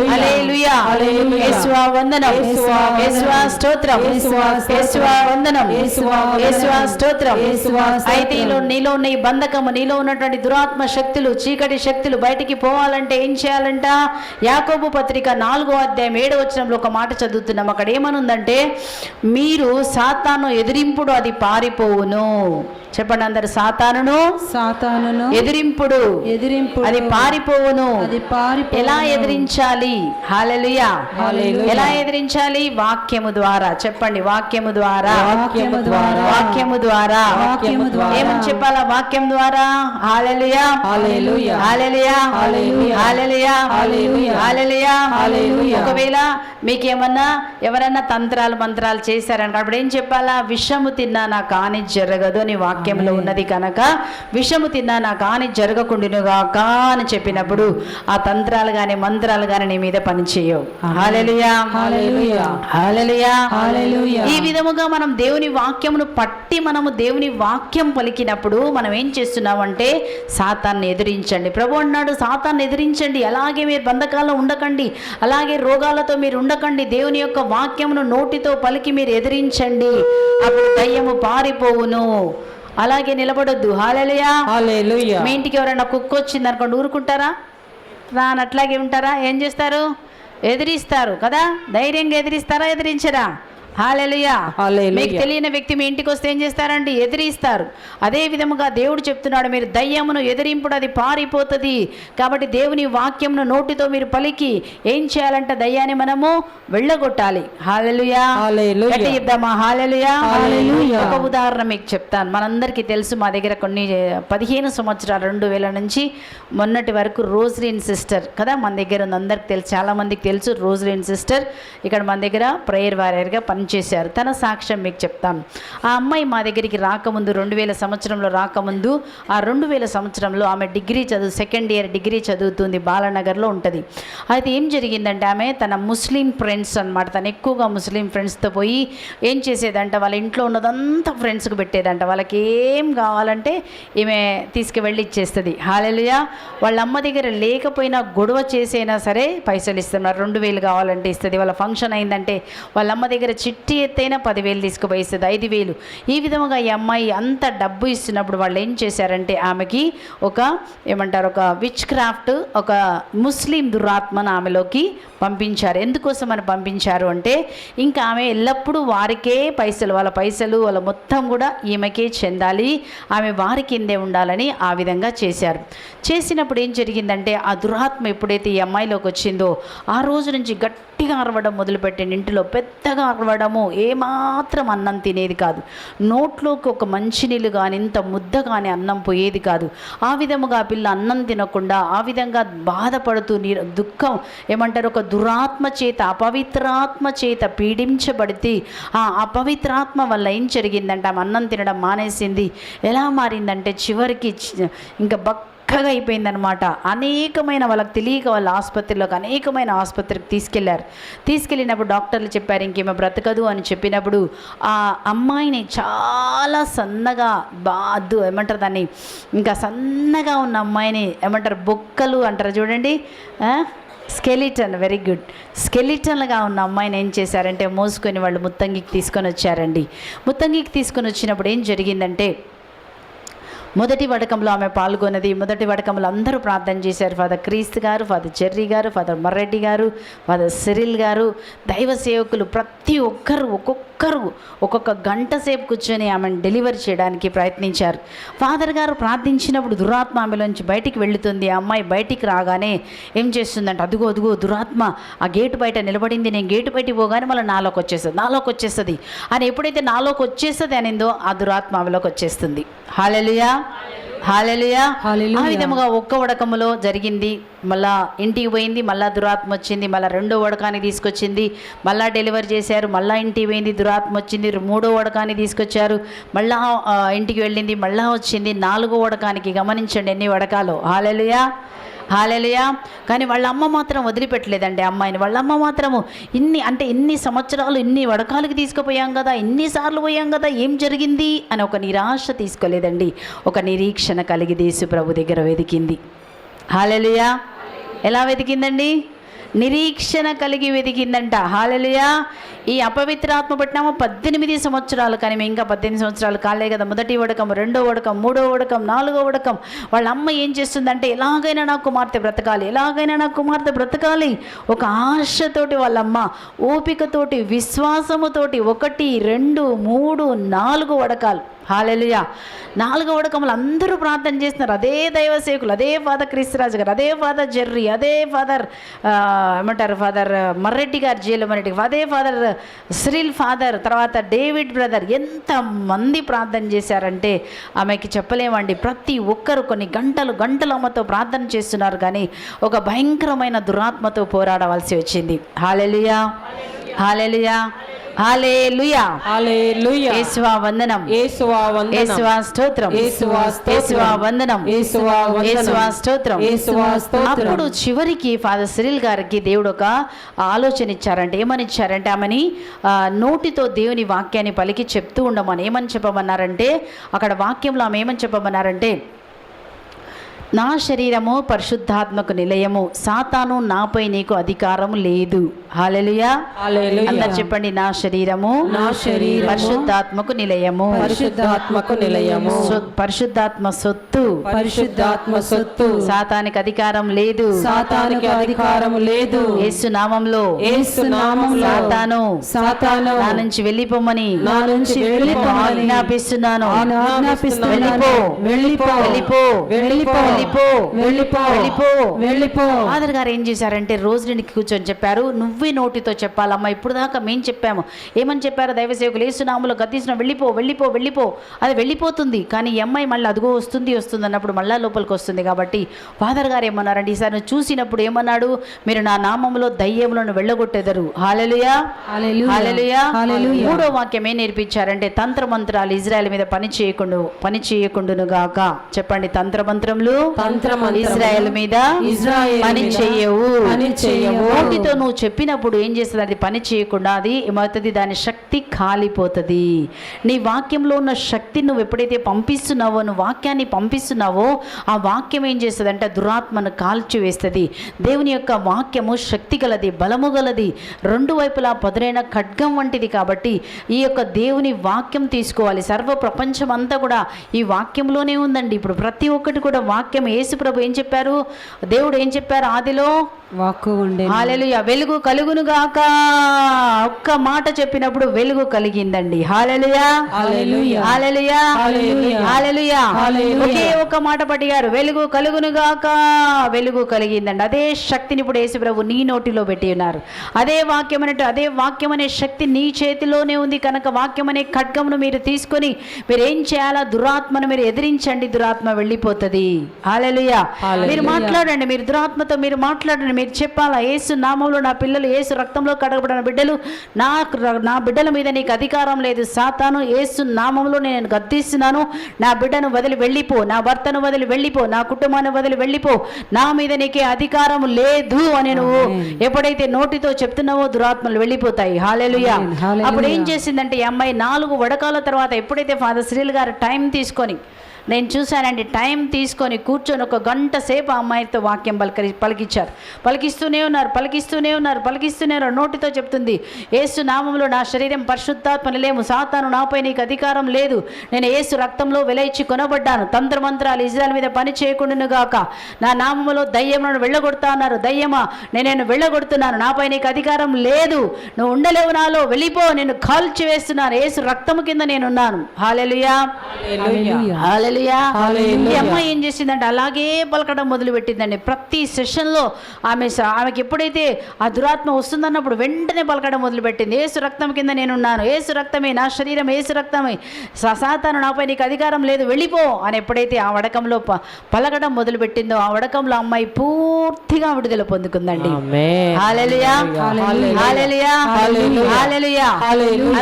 హల్లెలూయా. యేసువా వందనం. యేసువా స్తోత్రం. యేసువా వందనం. యేసువా స్తోత్రం. అయితే నీలో ఉన్న ఈ బంధకము, నీలో ఉన్నటువంటి దురాత్మ శక్తులు, చీకటి శక్తులు బయటికి పోవాలంటే ఏం చేయాలంట? యాకోబు పత్రిక 4వ అధ్యాయం 7వ వచనంలో ఒక మాట చదువుతున్నాం. అక్కడ ఏమనుందంటే, మీరు సాతాను ఎదిరింపుడు అది పారిపోవును. చెప్పండి అందరు, సాతానును ఎదిరింపుడు అది పారిపోవును. ఎలా ఎదిరించాలి? హల్లెలూయా. ఎలా ఎదిరించాలి? వాక్యము ద్వారా. చెప్పండి, వాక్యము ద్వారా. వాక్యము ద్వారా. ఏమని చెప్పాలా? వాక్యం ద్వారా. హల్లెలూయా. హల్లెలూయా. హల్లెలూయా. హల్లెలూయా. హల్లెలూయా. ఒకవేళ మీకేమన్నా ఎవరన్నా తంత్రాలు మంత్రాలు చేశారని అప్పుడు ఏం చెప్పాలా? విషము తిన్నా నా కాని జరగదు అని వాక్యంలో ఉన్నది కనుక విషము తిన్నా నా కాని జరగకుండునుగాక అని చెప్పినప్పుడు ఆ తంత్రాలు గాని మంత్రాలు గాని నీ మీద పనిచేయవు. హల్లెలూయా. హల్లెలూయా. ఈ విధముగా మనం దేవుని వాక్యమును పట్టి మనము దేవుని వాక్యం పలికినప్పుడు మనం ఏం చేస్తున్నామంటే సాతాన్ని ఎదిరించండి. ప్రభు అన్నాడు, సాతాన్ని ఎదిరించండి. అలాగే మీరు బంధకాల్లో ఉండకండి, అలాగే రోగాలతో మీరు ఉండకండి. దేవుని యొక్క వాక్యమును నోటితో పలికి మీరు ఎదిరించండి, అప్పుడు దయ్యము పారిపోవును. అలాగే నిలబడొద్దు. హల్లెలూయా. మీ ఇంటికి ఎవరైనా కుక్క వచ్చింది అనుకోండి, ఊరుకుంటారా? రానట్లాగే ఉంటారా? ఏం చేస్తారు? ఎదిరిస్తారు కదా. ధైర్యంగా ఎదిరిస్తారా? ఎదిరించరా? హల్లెలూయా. మీకు తెలియని వ్యక్తి మీ ఇంటికి వస్తే ఏం చేస్తారండి? ఎదిరిస్తారు. అదే విధముగా దేవుడు చెప్తున్నాడు, మీరు దయ్యమును ఎదిరింపుడు అది పారిపోతుంది. కాబట్టి దేవుని వాక్యంను నోటితో మీరు పలికి ఏం చేయాలంటే దయ్యాన్ని మనము వెళ్ళగొట్టాలి. హల్లెలూయా. చెప్దామా? హల్లెలూయా. ఒక ఉదాహరణ మీకు చెప్తాను. మనందరికీ తెలుసు, మా దగ్గర కొన్ని 15 సంవత్సరాలు 2000 నుంచి మొన్నటి వరకు రోజ్లిన్ సిస్టర్ కదా మన దగ్గర ఉంది. అందరికి తెలుసు, చాలా మందికి తెలుసు. రోజ్లిన్ సిస్టర్ ఇక్కడ మన దగ్గర ప్రేయర్ వారియర్గా పనిచేశారు. తన సాక్ష్యం మీకు చెప్తాను. ఆ అమ్మాయి మా దగ్గరికి రాకముందు 2000 సంవత్సరంలో రాకముందు ఆ 2000 సంవత్సరంలో ఆమె సెకండ్ ఇయర్ డిగ్రీ చదువుతుంది. బాలనగర్లో ఉంటుంది. అయితే ఏం జరిగిందంటే ఆమె తన ముస్లిం ఫ్రెండ్స్ అనమాట, తను ఎక్కువగా ముస్లిం ఫ్రెండ్స్తో పోయి ఏం చేసేదంట, వాళ్ళ ఇంట్లో ఉన్నదంతా ఫ్రెండ్స్కి పెట్టేదంట. వాళ్ళకి ఏం కావాలంటే ఈమె తీసుకువెళ్ళి ఇచ్చేస్తుంది. హల్లెలూయా. వాళ్ళ అమ్మ దగ్గర లేకపోయినా గొడవ చేసైనా సరే పైసలు ఇస్తున్నారు. 2000 కావాలంటే ఇస్తుంది. వాళ్ళ ఫంక్షన్ అయిందంటే వాళ్ళ అమ్మ దగ్గర చిట్టి ఎత్తైనా 10,000 తీసుకుపోయి ఇస్తుంది, 5,000. ఈ విధముగా ఈ అమ్మాయి అంత డబ్బు ఇస్తున్నప్పుడు వాళ్ళు ఏం చేశారంటే ఆమెకి ఒక విచ్ క్రాఫ్ట్, ఒక ముస్లిం దురాత్మను ఆమెలోకి పంపించారు. ఎందుకోసమని పంపించారు అంటే ఇంకా ఆమె ఎల్లప్పుడూ వారికే పైసలు, వాళ్ళ మొత్తం కూడా ఈమెకే చెందాలి, ఆమె వారి కిందే ఉండాలని ఆ విధంగా చేశారు. చేసినప్పుడు ఏం జరిగిందంటే ఆ దురాత్మ ఎప్పుడైతే ఈ అమ్మాయిలోకి వచ్చిందో ఆ రోజు నుంచి గట్టిగా అరవడం మొదలుపెట్టింది. ఇంటిలో పెద్దగా అరవడము, ఏమాత్రం అన్నం తినేది కాదు. నోట్లోకి ఒక మంచినీళ్ళు కానీ ఇంత ముద్ద కానీ అన్నం పోయేది కాదు. ఆ విధముగా ఆ పిల్ల అన్నం తినకుండా ఆ విధంగా బాధపడుతూ దుఃఖం ఒక దురాత్మ చేత, అపవిత్రాత్మ చేత పీడించబడితే ఆ అపవిత్రాత్మ వల్ల ఏం జరిగిందంటే ఆమె అన్నం తినడం మానేసింది. ఎలా మారిందంటే చివరికి ఇంకా చక్కగా అయిపోయిందనమాట. అనేకమైన వాళ్ళకి తెలియక వాళ్ళ అనేకమైన ఆసుపత్రికి తీసుకెళ్ళినప్పుడు డాక్టర్లు చెప్పారు ఇంకేమో బ్రతకదు అని చెప్పినప్పుడు ఆ అమ్మాయిని చాలా సన్నగా దాన్ని ఇంకా సన్నగా ఉన్న అమ్మాయిని బొక్కలు అంటారు చూడండి, స్కెలిటన్, వెరీ గుడ్. స్కెలిటన్గా ఉన్న అమ్మాయిని ఏం చేశారంటే మోసుకొని వాళ్ళు ముత్తంగికి తీసుకొని వచ్చారండి. ముత్తంగికి తీసుకొని వచ్చినప్పుడు ఏం జరిగిందంటే మొదటి వడకంలో ఆమె పాల్గొన్నది. మొదటి వడకంలో అందరూ ప్రార్థన చేశారు. ఫాదర్ క్రీస్తు గారు, ఫాదర్ జెర్రీ గారు, ఫాదర్ మర్రెడ్డి గారు, ఫాదర్ సిరిల్ గారు, దైవ సేవకులు ప్రతి ఒక్కరు ఒక్కొక్క గంట సేపు కూర్చొని ఆమెను డెలివరీ చేయడానికి ప్రయత్నించారు. ఫాదర్ గారు ప్రార్థించినప్పుడు దురాత్మ ఆమెలోంచి బయటికి వెళుతుంది. ఆ అమ్మాయి బయటికి రాగానే ఏం చేస్తుందంటే అదుగో దురాత్మ ఆ గేటు బయట నిలబడింది, నేను గేటు బయటికి పోగానే మళ్ళీ నాలోకి వచ్చేస్తుంది అని ఎప్పుడైతే నాలోకి వచ్చేస్తుంది అనిందో ఆ దురాత్మ ఆమెలోకి వచ్చేస్తుంది. హల్లెలూయా, హల్లెలూయా. ఆ విధముగా ఒక్క వడకములో జరిగింది. మళ్ళా ఇంటికి పోయింది, మళ్ళా దురాత్మ వచ్చింది. మళ్ళీ రెండో వడకాన్ని తీసుకొచ్చింది, మళ్ళా డెలివరీ చేశారు. మళ్ళా ఇంటికి పోయింది, దురాత్మ వచ్చింది. మూడో వడకాన్ని తీసుకొచ్చారు, మళ్ళా ఇంటికి వెళ్ళింది, మళ్ళా వచ్చింది. నాలుగో వడకానికి గమనించండి ఎన్ని వడకాలు. హల్లెలూయా, హల్లెలూయా. కానీ వాళ్ళ అమ్మ మాత్రం వదిలిపెట్టలేదండి అమ్మాయిని. వాళ్ళ అమ్మ మాత్రము ఇన్ని సంవత్సరాలు ఇన్ని వడకాలకి తీసుకుపోయాం కదా, ఇన్నిసార్లు పోయాం కదా, ఏం జరిగింది అని ఒక నిరాశ తీసుకోలేదండి. ఒక నిరీక్షణ కలిగి యేసు ప్రభు దగ్గర వెతికింది. హల్లెలూయా. ఎలా వెతికిందండి? నిరీక్షణ కలిగి వెతికిందంట. హల్లెలూయా. ఈ అపవిత్రాత్మ పట్టినామో 18 సంవత్సరాలు, కానీ మేము ఇంకా 18 సంవత్సరాలు కాలే కదా. మొదటి వడకం, రెండో వడకం, మూడో వడకం, నాలుగో వడకం. వాళ్ళ అమ్మ ఏం చేస్తుందంటే ఎలాగైనా నా కుమార్తె బ్రతకాలి, ఒక ఆశతోటి వాళ్ళమ్మ ఓపికతోటి విశ్వాసముతోటి 1, 2, 3, 4 వడకాలు. హల్లెలూయా. 4 వడకములు అందరూ ప్రార్థన చేస్తున్నారు. అదే దైవ సేవకులు, అదే ఫాదర్ క్రీస్తురాజు గారు, అదే ఫాదర్ జెర్రీ, అదే ఫాదర్ ఫాదర్ మర్రెడ్డి గారు, జేలు మర్రెడ్డి, అదే ఫాదర్ సిరిల్ ఫాదర్, తర్వాత డేవిడ్ బ్రదర్, ఎంతమంది ప్రార్థన చేశారంటే ఆమెకి చెప్పలేమండి. ప్రతి ఒక్కరు కొన్ని గంటలు అమ్మతో ప్రార్థన చేస్తున్నారు, కానీ ఒక భయంకరమైన దురాత్మతో పోరాడవలసి వచ్చింది. హల్లెలూయా, హల్లెలూయా, హల్లెలూయా, హల్లెలూయా. యేసువా వందనం, యేసువా వందనం, యేసువా స్తోత్రం, యేసువా స్తోత్రం, యేసువా వందనం, యేసువా వందనం, యేసువా స్తోత్రం, యేసువా స్తోత్రం. అప్పుడు చివరికి ఫాదర్ సిరిల్ గారికి దేవుడు ఒక ఆలోచన ఇచ్చారంటే, ఏమని ఇచ్చారంటే ఆమెని నోటితో దేవుని వాక్యాన్ని పలికి చెప్తూ ఉండమని. ఏమని చెప్పమన్నారంటే అక్కడ వాక్యంలో ఆమె ఏమని చెప్పమన్నారంటే, నా శరీరము పరిశుద్ధాత్మకు నిలయము, సాతాను నాపై నీకు అధికారము లేదు. హల్లెలూయా, హల్లెలూయా. అందరు చెప్పండి, నా శరీరము పరిశుద్ధాత్మకు నిలయము, పరిశుద్ధాత్మ సొత్తు, సాతానికి అధికారం లేదు, యేసు నామములో సాతాను నా నుంచి వెళ్ళిపోమని ఆజ్ఞాపిస్తున్నాను. వెళ్ళిపో. ఫాదర్ గారు ఏం చేశారంటే రోజుని కూర్చొని చెప్పారు, నువ్వే నోటితో చెప్పాలమ్మా. ఇప్పుడు దాకా మేము చెప్పాము. ఏమని చెప్పారు? దైవసేవకులు యేసునామములో గద్దించిన వెళ్ళిపో. అది వెళ్ళిపోతుంది, కానీ ఈ అమ్మాయి మళ్ళీ అదిగో వస్తుంది అన్నప్పుడు మళ్ళా లోపలికి వస్తుంది. కాబట్టి ఫాదర్ గారు ఏమన్నారంటే, ఈసారి నువ్వు చూసినప్పుడు ఏమన్నాడు? మీరు నా నామములో దయ్యములను వెళ్ళగొట్టెదరు. హల్లెలూయా, హల్లెలూయా. మూడో వాక్యం ఏం నేర్పించారంటే, తంత్రమంత్రాలు ఇజ్రాయెల్ మీద పని చేయకుండును గాక. చెప్పండి, తంత్రమంత్రములు ఇజ్రాయెల్ మీద పని చేయవు. నోటితో నువ్వు చెప్పినప్పుడు ఏం చేస్తుంది? అది పని చేయకుండా అది ఏమవుతుంది? దాని శక్తి కాలిపోతుంది. నీ వాక్యంలో ఉన్న శక్తి నువ్వు ఎప్పుడైతే పంపిస్తున్నావో, నువ్వు వాక్యాన్ని పంపిస్తున్నావో, ఆ వాక్యం ఏం చేస్తుంది అంటే దురాత్మను కాల్చివేస్తుంది. దేవుని యొక్క వాక్యము శక్తి గలది, బలము గలది, రెండు వైపులా పదునైన ఖడ్గం వంటిది. కాబట్టి ఈ యొక్క దేవుని వాక్యం తీసుకోవాలి. సర్వ ప్రపంచం అంతా కూడా ఈ వాక్యంలోనే ఉందండి. ఇప్పుడు ప్రతి ఒక్కటి కూడా వాక్యం. యేసు ప్రభు ఏం చెప్పారు? దేవుడు ఏం చెప్పారు? ఆదిలో వాక్కు ఉండెను. హల్లెలూయా. వెలుగు కలుగును గాక. ఒక్క మాట చెప్పినప్పుడు వెలుగు కలిగిందండి. హల్లెలూయా, హల్లెలూయా, హల్లెలూయా, హల్లెలూయా. ఒకే ఒక్క మాట పట్టిగారు, వెలుగు కలుగును గాక. వెలుగు కలిగిందండి. అదే శక్తిని ఇప్పుడు యేసు ప్రభు నీ నోటిలో పెట్టి ఉన్నారు. అదే వాక్యం అన్నట్టు, అదే వాక్యం అనే శక్తి నీ చేతిలోనే ఉంది కనుక వాక్యం అనే ఖడ్గమును మీరు తీసుకొని మీరు ఏం చేయాలా? దురాత్మను మీరు ఎదిరించండి, దురాత్మ వెళ్ళిపోతుంది. హల్లెలూయా. మీరు మాట్లాడండి, మీరు దురాత్మతో మీరు మాట్లాడండి, మీరు చెప్పాలా? యేసు నామములో నా పిల్లలు, యేసు రక్తంలో కడగబడిన బిడ్డలు, నా బిడ్డల మీద నీకు అధికారం లేదు. సాతాను, యేసు నామములో నేను గద్దిస్తున్నాను. నా బిడ్డను వదిలి వెళ్ళిపో, నా భర్తను వదిలి వెళ్ళిపో, నా కుటుంబాన్ని వదిలి వెళ్ళిపో, నా మీద నీకే అధికారం లేదు అని నువ్వు ఎప్పుడైతే నోటితో చెప్తున్నావో దురాత్మలు వెళ్ళిపోతాయి. హల్లెలూయా. అప్పుడు ఏం చేసిందంటే ఈ అమ్మాయి 4 వడకాల తర్వాత ఎప్పుడైతే ఫాదర్ సిరిల్ గారు టైం తీసుకొని నేను చూశానండి, టైం తీసుకొని కూర్చొని 1 గంట సేపు ఆ అమ్మాయితో వాక్యం పలికించారు. పలికిస్తూనే ఉన్నారు. నోటితో చెప్తుంది, యేసు నామములో నా శరీరం పరిశుద్ధాత్మ లేము, సాతాను నాపై నీకు అధికారం లేదు, నేను యేసు రక్తంలో వెలయిచ్చి కొనబడ్డాను, తంత్రమంత్రాలు ఇజ్రాయెల్ మీద పని చేయకుండాను గాక, నా నామములో దయ్యములను వెళ్ళగొడతా అన్నారు, దయ్యమా నేను వెళ్ళగొడుతున్నాను, నాపై నీకు అధికారం లేదు, నువ్వు ఉండలేవు, నాలో వెళ్ళిపో, నేను కాల్చి వేస్తున్నాను, యేసు రక్తము కింద నేనున్నాను. హల్లెలూయా, హల్లెలూయా. ఈ అమ్మాయి ఏం చేసిందంటే అలాగే పలకడం మొదలు పెట్టిందండి. ప్రతి సెషన్లో ఆమెకి ఎప్పుడైతే ఆ దురాత్మ వస్తుందన్నప్పుడు వెంటనే పలకడం మొదలు పెట్టింది, యేసు రక్తం కింద నేనున్నాను, యేసు రక్తమే నా శరీరం, యేసు రక్తమే, సాతాను నాపై నీకు అధికారం లేదు, వెళ్ళిపో అని ఎప్పుడైతే ఆ వడకంలో పలకడం మొదలు పెట్టిందో ఆ వడకంలో అమ్మాయి పూర్తిగా విడుదల పొందుకుందండి. హల్లెలూయా, హల్లెలూయా, హల్లెలూయా.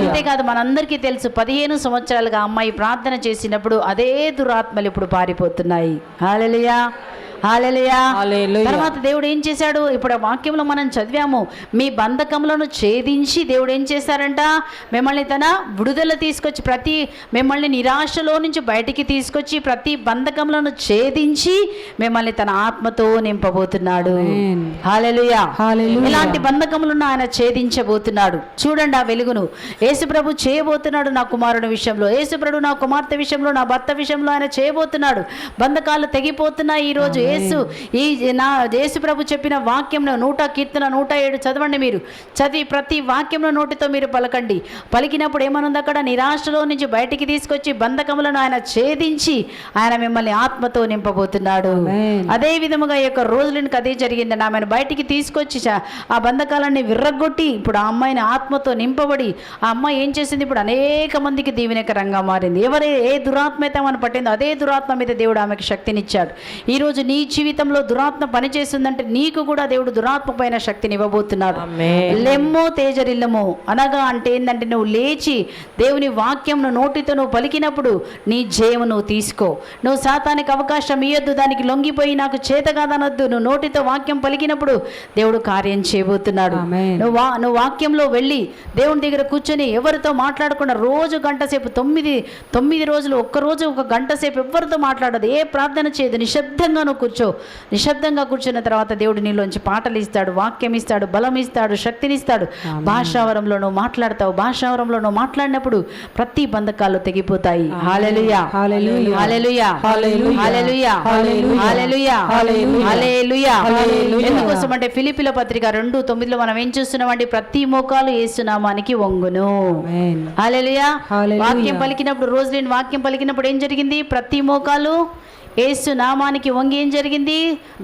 అంతేకాదు, మనందరికీ తెలుసు 15 సంవత్సరాలుగా అమ్మాయి ప్రార్థన చేసినప్పుడు అదే దురాత్మలు ఇప్పుడు పారిపోతున్నాయి. హల్లెలూయా, హల్లెలూయా. తర్వాత దేవుడు ఏం చేశాడు? ఇప్పుడు ఆ వాక్యంలో మనం చదివాము, మీ బంధకములను ఛేదించి దేవుడు ఏం చేశారంట, మిమ్మల్ని తన విడుదల తీసుకొచ్చి మిమ్మల్ని నిరాశలో నుంచి బయటికి తీసుకొచ్చి ప్రతి బంధకములను ఛేదించి మిమ్మల్ని తన ఆత్మతో నింపబోతున్నాడు. హల్లెలూయా. ఇలాంటి బంధకములను ఆయన ఛేదించబోతున్నాడు. చూడండి ఆ వెలుగును యేసుప్రభు చేయబోతున్నాడు. నా కుమారుని విషయంలో, యేసుప్రభు నా కుమార్తె విషయంలో, నా భర్త విషయంలో ఆయన చేయబోతున్నాడు. బంధకాలు తెగిపోతున్నాయి. ఈరోజు యేసు ప్రభు చెప్పిన వాక్యం 100 కీర్తన 107 చదవండి. మీరు చదివి ప్రతి వాక్యంలో నోటితో మీరు పలకండి. పలికినప్పుడు ఏమనుంది అక్కడ? నిరాశలో నుంచి బయటికి తీసుకొచ్చి బంధకములను ఆయన ఛేదించి ఆయన మిమ్మల్ని ఆత్మతో నింపబోతున్నాడు. అదే విధముగా ఈ యొక్క రోజులకు అదే జరిగిందండి. ఆమెను బయటికి తీసుకొచ్చి ఆ బంధకాలన్నీ విర్రగొట్టి ఇప్పుడు ఆ అమ్మాయిని ఆత్మతో నింపబడి ఆ అమ్మాయి ఏం చేసింది? ఇప్పుడు అనేక మందికి దీవెనకరంగా మారింది. ఏ దురాత్మ అయితే ఆమెను పట్టిందో అదే దురాత్మ మీద దేవుడు ఆమెకు శక్తినిచ్చాడు. ఈరోజు నీ జీవితంలో దురాత్మ పనిచేస్తుందంటే నీకు కూడా దేవుడు దురాత్మ పైన శక్తిని ఇవ్వబోతున్నాడు. లెమ్మో తేజరిల్లమో అనగా అంటే ఏంటంటే, నువ్వు లేచి దేవుని వాక్యం నోటితో నువ్వు పలికినప్పుడు నీ జయము నువ్వు తీసుకో. నువ్వు సాతానికి అవకాశం ఇయ్యొద్దు, దానికి లొంగిపోయి నాకు చేత కాదనొద్దు. నువ్వు నోటితో వాక్యం పలికినప్పుడు దేవుడు కార్యం చేయబోతున్నాడు. నువ్వు వాక్యంలో వెళ్ళి దేవుని దగ్గర కూర్చొని ఎవరితో మాట్లాడకుండా రోజు గంట సేపు 9 రోజులు ఒక్కరోజు 1 గంట సేపు ఎవరితో మాట్లాడదు, ఏ ప్రార్థన చేయదు, నిశ్శబ్దంగా నువ్వు కూర్చో. నిశ్శబ్దంగా కూర్చున్న తర్వాత దేవుడు నీలోంచి పాటలు ఇస్తాడు, వాక్యం ఇస్తాడు, బలం ఇస్తాడు, శక్తినిస్తాడు. భాషావరంలో నువ్వు మాట్లాడతావు. భాషావరంలో నువ్వు మాట్లాడినప్పుడు ప్రతి బంధకాలు తెగిపోతాయి. హల్లెలూయా, హల్లెలూయా, హల్లెలూయా, హల్లెలూయా, హల్లెలూయా, హల్లెలూయా. ఎందుకోసం అంటే ఫిలిప్పీల పత్రిక 2:9 మనం ఏం చూస్తున్నామండి? ప్రతి మోకాలు యేసు నామానికి వంగును. హల్లెలూయా. వాక్యం పలికినప్పుడు, రోజులేని వాక్యం పలికినప్పుడు ఏం జరిగింది? ప్రతి మోకాలు యేసు నామానికి వంగి ఏం జరిగింది?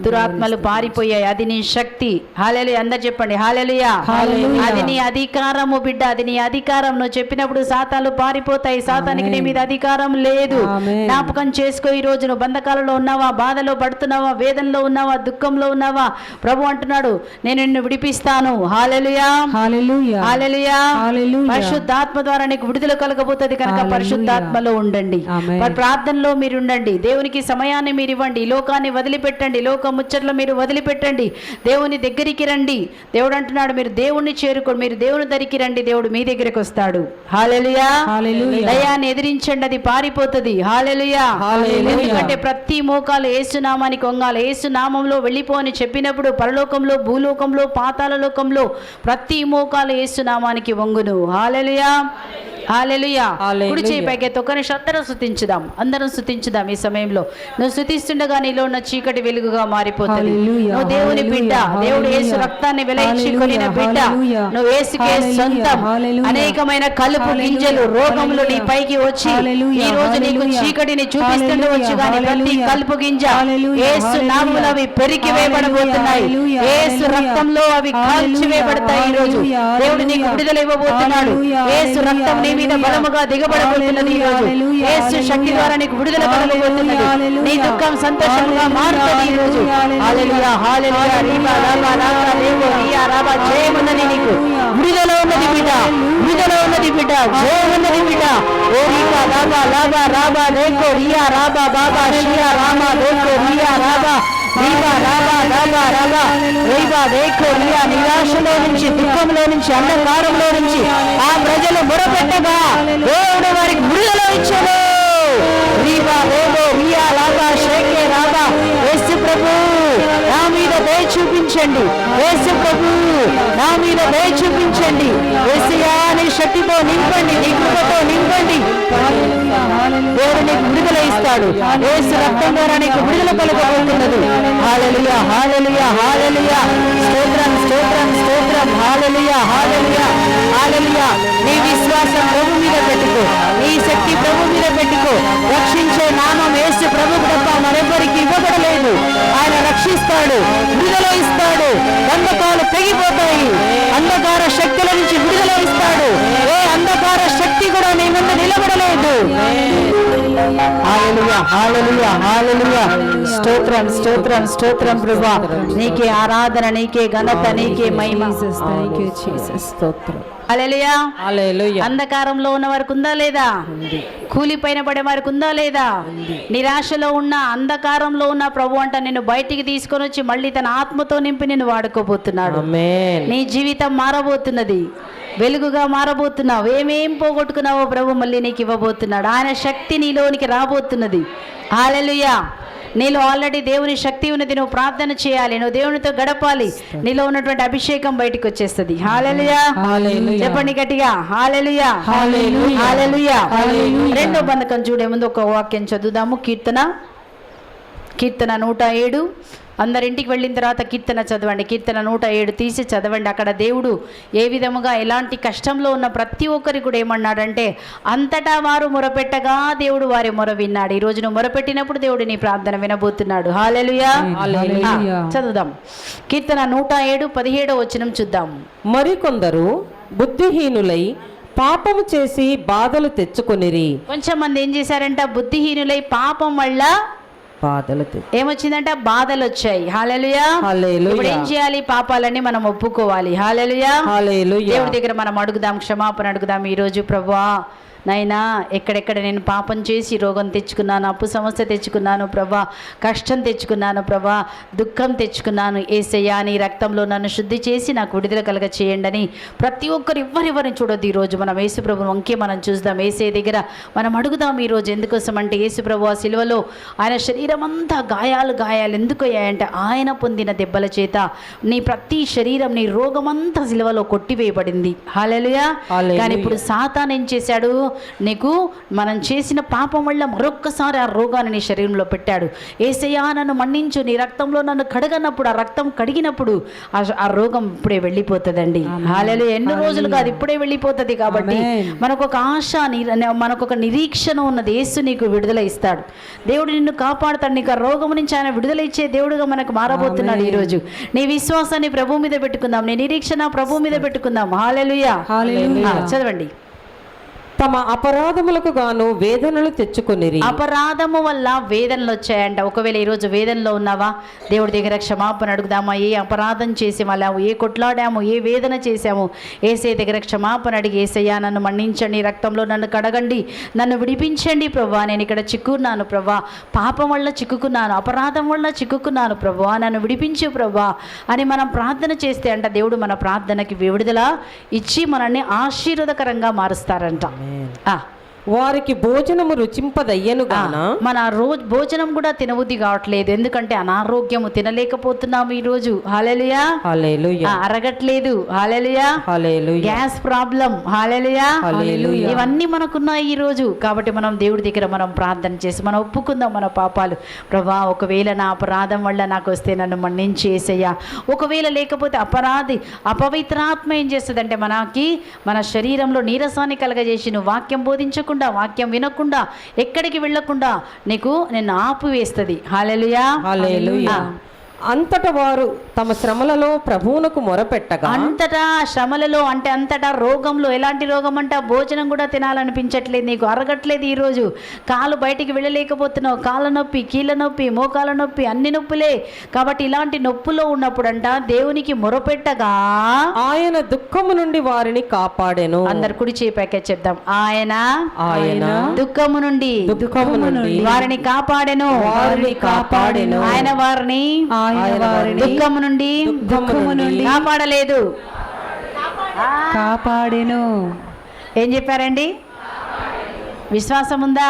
దురాత్మలు పారిపోయాయి. అది నీ శక్తి. హల్లెలూయా. అందరు చెప్పండి హల్లెలూయా. అది నీ అధికారము బిడ్డ, అది నీ అధికారం. నువ్వు చెప్పినప్పుడు సాతాలు పారిపోతాయి. సాతానికి నీ మీద అధికారం లేదు. జ్ఞాపకం చేసుకో. ఈ రోజు నువ్వు బంధకాలలో ఉన్నావా, బాధలో పడుతున్నావా, వేదనలో ఉన్నావా, దుఃఖంలో ఉన్నావా? ప్రభు అంటున్నాడు, నేను నిన్ను విడిపిస్తాను. హల్లెలూయా, హల్లెలూయా, హల్లెలూయా. పరిశుద్ధాత్మ ద్వారా నీకు విడుదల కలగబోతుంది కనుక పరిశుద్ధాత్మలో ఉండండి. ప్రార్థనలో మీరు ఉండండి. దేవునికి సమయాన్ని మీరు ఇవ్వండి. లోకాన్ని వదిలిపెట్టండి. లోక ముచ్చట్లు మీరు వదిలిపెట్టండి. దేవుని దగ్గరికి రండి. దేవుడు అంటున్నాడు, మీరు దేవుణ్ణి చేరుకోండి, మీరు దేవుని దగ్గరికి రండి, దేవుడు మీ దగ్గరికి వస్తాడు. హల్లెలూయా, హల్లెలూయా. దయాన్ని ఎదిరించండి, అది పారిపోతుంది. హల్లెలూయా, హల్లెలూయా. ఎందుకంటే ప్రతి మోకాలు యేసు నామానికి వంగాలి. యేసు నామంలో వెళ్ళిపో అని చెప్పినప్పుడు పరలోకంలో, భూలోకంలో, పాతాళ లోకంలో ప్రతి మోకాలు యేసు నామానికి వంగును. హల్లెలూయా, హల్లెలూయా. కుడి చేయి పైకి తొక్కని అందరం స్తుతించుదాం. ఈ సమయంలో నువ్వు స్తుతిస్తుండగా నీలో ఉన్న చీకటి వెలుగుగా మారిపోతుంది. నువ్వు దేవుని బిడ్డ, దేవుడు యేసు రక్తాన్ని వెలయించి కొనిన బిడ్డ, నువ్వు యేసుకే సొంతం. అనేకమైన కలుపు గింజలు, రోగములు నీ పైకి వచ్చి ఈ రోజు నీకు చీకటిని చూపిస్తుండవచ్చు, కానీ ప్రతి కలుపు గింజ యేసు నామములో అవి పెరికి వేయబడబోతున్నాయి. యేసు రక్తంలో అవి కాల్చి వేయబడతాయి. ఈ రోజు దేవుడు నీకు విడుదల ఇవ్వబోతున్నాడు. యేసు రక్తం నీ మీద బలముగా దిగబడబోతున్నది. ఈ రోజు యేసు శక్తి ద్వారా నీకు విడుదల కలగబోతున్నది. నీ దుఃఖం సంతోషంగా మారుతుంది ఈ రోజు. హల్లెలూయా, హల్లెలూయా. రీబా రాబా రాబా లేవో రియా రాబా. జయమున్నది నీకు, విడుదల ఉన్నది బిడ్డ, విడుదల ఉన్నది బిడ్డ, జయమున్నది బిడ్డ. ఓ రీబా రాబా రాబా రాబా లేకో రియా రాబా బాబా షియా రామా లేకో రియా రాబా రీబా రాబా రాబా రాబా రీబా లేకో రియా. నిరాశలో నుంచి, దుఃఖంలో నుంచి, అంధకారంలో నుంచి ఆ ప్రజలు మొరపెట్టగా దేవుడు వారికి విడుదల ఇచ్చాడు. రీవా రేవో రియా లాగా షేకే రాగా యేసు ప్రభు నా మీద దయ చూపించండి. యేసు ప్రభు నా మీద దయ చూపించండి. యేసయ్యా నీ శక్తితో నింపండి, నీ కృపతో నింపండి. దేవుడు నీకు విడుదల ఇస్తాడు. యేసు రక్తం ద్వారా నీకు విడుదల కలగబోతున్నది. హల్లెలూయా హల్లెలూయా హల్లెలూయా. స్తోత్రం స్తోత్రం స్తోత్రం. హల్లెలూయా హల్లెలూయా హల్లెలూయా. నీ విశ్వాసం ప్రభు మీద పెట్టుకో, నీ శక్తి ప్రభు మీద పెట్టుకో. రక్షించే నామం యేసు ప్రభువు తప్ప మరెవ్వరికి ఇవ్వబడలేదు. ఆయన రక్షిస్తాడు, విడుదల ఇస్తాడు. అంధకాలు తెగిపోతాయి. అంధకార శక్తుల నుంచి విడుదల ఇస్తాడు. ఏ అంధకార శక్తి కూడా నీ ముందు నిలబడలేదు. హల్లెలూయా హల్లెలూయా హల్లెలూయా. స్తోత్రం స్తోత్రం స్తోత్రం ప్రభువా. నీకే ఆరాధన, నీకే ఘనత, నీకే మహిమ. Thank you Jesus. స్తోత్రం. హల్లెలూయా హల్లెలూయా. అంధకారంలో ఉన్న వారికి ఉందా లేదా? కూలిపైన పడే వారికి ఉందా లేదా? నిరాశలో ఉన్న, అంధకారంలో ఉన్న ప్రభు అంట నిన్ను బయటికి తీసుకొని వచ్చి మళ్ళీ తన ఆత్మతో నింపి నిన్ను వాడుకోబోతున్నాడు. ఆమేన్. నీ జీవితం మారబోతున్నది, వెలుగుగా మారబోతున్నావు. ఏమేం పోగొట్టుకున్నావో ప్రభు మళ్ళీ నీకు ఇవ్వబోతున్నాడు. ఆయన శక్తి నీలోనికి రాబోతున్నది. హల్లెలూయా. నీలో ఆల్రెడీ దేవుని శక్తి ఉన్నది. నువ్వు ప్రార్థన చేయాలి, నువ్వు దేవునితో గడపాలి. నీలో ఉన్నటువంటి అభిషేకం బయటికి వచ్చేస్తుంది. హల్లెలూయా హల్లెలూయా. చెప్పండి గట్టిగా హల్లెలూయా హల్లెలూయా. హల్లెలూయా. హల్లెలూయా. రెండో బంధకం చూడే ముందు ఒక వాక్యం చదువుదాము. కీర్తన 107. అందరింటికి వెళ్ళిన తర్వాత కీర్తన చదవండి. కీర్తన 107 తీసి చదవండి. అక్కడ దేవుడు ఏ విధముగా ఎలాంటి కష్టంలో ఉన్న ప్రతి ఒక్కరికి కూడా ఏమన్నాడంటే, అంతటా వారు మొరపెట్టగా దేవుడు వారి మొర విన్నాడు. ఈ రోజు నువ్వు మొరపెట్టినప్పుడు దేవుడు నీ ప్రార్థన వినబోతున్నాడు. హల్లెలూయా. హల్లెలూయా. చదువుదాం. కీర్తన 107 17వ వచనం చూద్దాం. మరికొందరు బుద్ధిహీనులై పాపము చేసి బాధలు తెచ్చుకొనిరి. కొంచెం మంది ఏం చేశారంట? బుద్ధిహీనులై పాపం వల్ల బాధలు ఏమొచ్చిందంట? బాధలు వచ్చాయి. హల్లెలూయా. హల్లెలూయా. ఇప్పుడు ఏం చేయాలి? పాపాలన్నీ మనం ఒప్పుకోవాలి. హల్లెలూయా. హల్లెలూయా. దేవుడి దగ్గర మనం అడుగుదాం, క్షమాపణ అడుగుదాం. ఈరోజు ప్రభువా నైనా ఎక్కడెక్కడ నేను పాపం చేసి రోగం తెచ్చుకున్నాను, అప్పు సమస్య తెచ్చుకున్నాను ప్రభా, కష్టం తెచ్చుకున్నాను ప్రభా, దుఃఖం తెచ్చుకున్నాను. యేసయ్యా నీ రక్తంలో నన్ను శుద్ధి చేసి నాకు విడుదల కలగ చేయండి అని ప్రతి ఒక్కరు ఎవరిని చూడొద్దు. ఈరోజు మనం యేసు ప్రభు వంకే మనం చూద్దాం. యేసే దగ్గర మనం అడుగుదాం ఈరోజు. ఎందుకోసం అంటే యేసు ప్రభు ఆ సిలువలో ఆయన శరీరం అంతా గాయాలు ఎందుకు అయ్యాయంటే ఆయన పొందిన దెబ్బల చేత నీ ప్రతి శరీరం, నీ రోగం అంతా సిలువలో కొట్టివేయబడింది. హల్లెలూయా. కానీ ఇప్పుడు సాతాను ఏం చేశాడు? నీకు మనం చేసిన పాపం వల్ల మరొక్కసారి ఆ రోగాన్ని నీ శరీరంలో పెట్టాడు. యేసయ్యా నన్ను మన్నించు, నీ రక్తంలో నన్ను కడగనప్పుడు, ఆ రక్తం కడిగినప్పుడు ఆ రోగం ఇప్పుడే వెళ్ళిపోతుందండి. హల్లెలూయా. ఎన్నో రోజులు కాదు, ఇప్పుడే వెళ్ళిపోతుంది. కాబట్టి మనకొక ఆశ, మనకొక నిరీక్షణ ఉన్నది. యేసు నీకు విడుదల ఇస్తాడు. దేవుడు నిన్ను కాపాడుతాడు. నీకు ఆ రోగం నుంచి ఆయన విడుదల ఇచ్చే దేవుడుగా మనకు మారబోతున్నాడు. ఈరోజు నీ విశ్వాసాన్ని ప్రభు మీద పెట్టుకుందాం, నీ నిరీక్షణ ప్రభు మీద పెట్టుకుందాం. హల్లెలూయా. చదవండి. తమ అపరాధములకు గాను వేదనలు తెచ్చుకొనిరి. అపరాధము వల్ల వేదనలు వచ్చాయంట. ఒకవేళ ఈరోజు వేదనలో ఉన్నావా? దేవుడి దగ్గర క్షమాపణ అడుగుదామా? ఏ అపరాధం చేసి వాళ్ళము, ఏ కొట్లాడాము, ఏ వేదన చేశాము, యేసయ్య దగ్గర క్షమాపణ అడిగి, యేసయ్యా నన్ను మన్నించండి, రక్తంలో నన్ను కడగండి, నన్ను విడిపించండి ప్రభా, నేను ఇక్కడ చిక్కున్నాను ప్రభా, పాపం వల్ల చిక్కుకున్నాను, అపరాధం వల్ల చిక్కుకున్నాను ప్రభా, నన్ను విడిపించు ప్రభా అని మనం ప్రార్థన చేస్తే అంట దేవుడు మన ప్రార్థనకి విడుదల ఇచ్చి మనల్ని ఆశీర్వాదకరంగా మారుస్తారంట. వారికి భోజనము రుచింపదయ్యను గాన మన రోజు భోజనం కూడా తినబుద్ధి కావట్లేదు. ఎందుకంటే అనారోగ్యము, తినలేకపోతున్నాము ఈ రోజు. హల్లెలూయా. హల్లెలూయా. అరగట్లేదు. హల్లెలూయా. హల్లెలూయా. Gas problem. హల్లెలూయా. హల్లెలూయా. ఇవన్నీ మనకున్నాయి ఈ రోజు. కాబట్టి మనం దేవుడి దగ్గర మనం ప్రార్థన చేసి మనం ఒప్పుకుందాం మన పాపాలు. ప్రభా ఒకవేళ నా అపరాధం వల్ల నాకు వస్తే నన్ను మన్నించి యేసయ్యా. ఒకవేళ లేకపోతే అపవిత్రాత్మ ఏం చేస్తుందంటే మన శరీరంలో నీరసాన్ని కలగజేసి నువ్వు వాక్యం బోధించకుండా, వాక్యం వినకుండా, ఎక్కడికి వెళ్ళకుండా నీకు నిన్ను ఆపివేస్తుంది. హల్లెలూయా. హల్లెలూయా. అంతటా వారు తమ శ్రమలలో ప్రభువునకు మొరపెట్టగా, అంతటా శ్రమలలో అంటే అంతటా రోగంలో, ఎలాంటి రోగం అంటే భోజనం కూడా తినాలనిపించట్లేదు, నీకు అరగట్లేదు. ఈరోజు కాలు బయటికి వెళ్ళలేకపోతున్నావు, కాళ్ళ నొప్పి, కీళ్ళ నొప్పి, మోకాల నొప్పి, అన్ని నొప్పులే. కాబట్టి ఇలాంటి నొప్పులో ఉన్నప్పుడంట దేవునికి మొరపెట్టగా ఆయన దుఃఖము నుండి వారిని కాపాడెను. అందరు కుడి చేపాకే చెప్దాం. ఆయన దుఃఖము నుండి వారిని కాపాడెను. ఆయన వారిని దుఃఖము నుండి కాపాడలేదు, కాపాడెను. ఏం చెప్పారండి? విశ్వాసం ఉందా?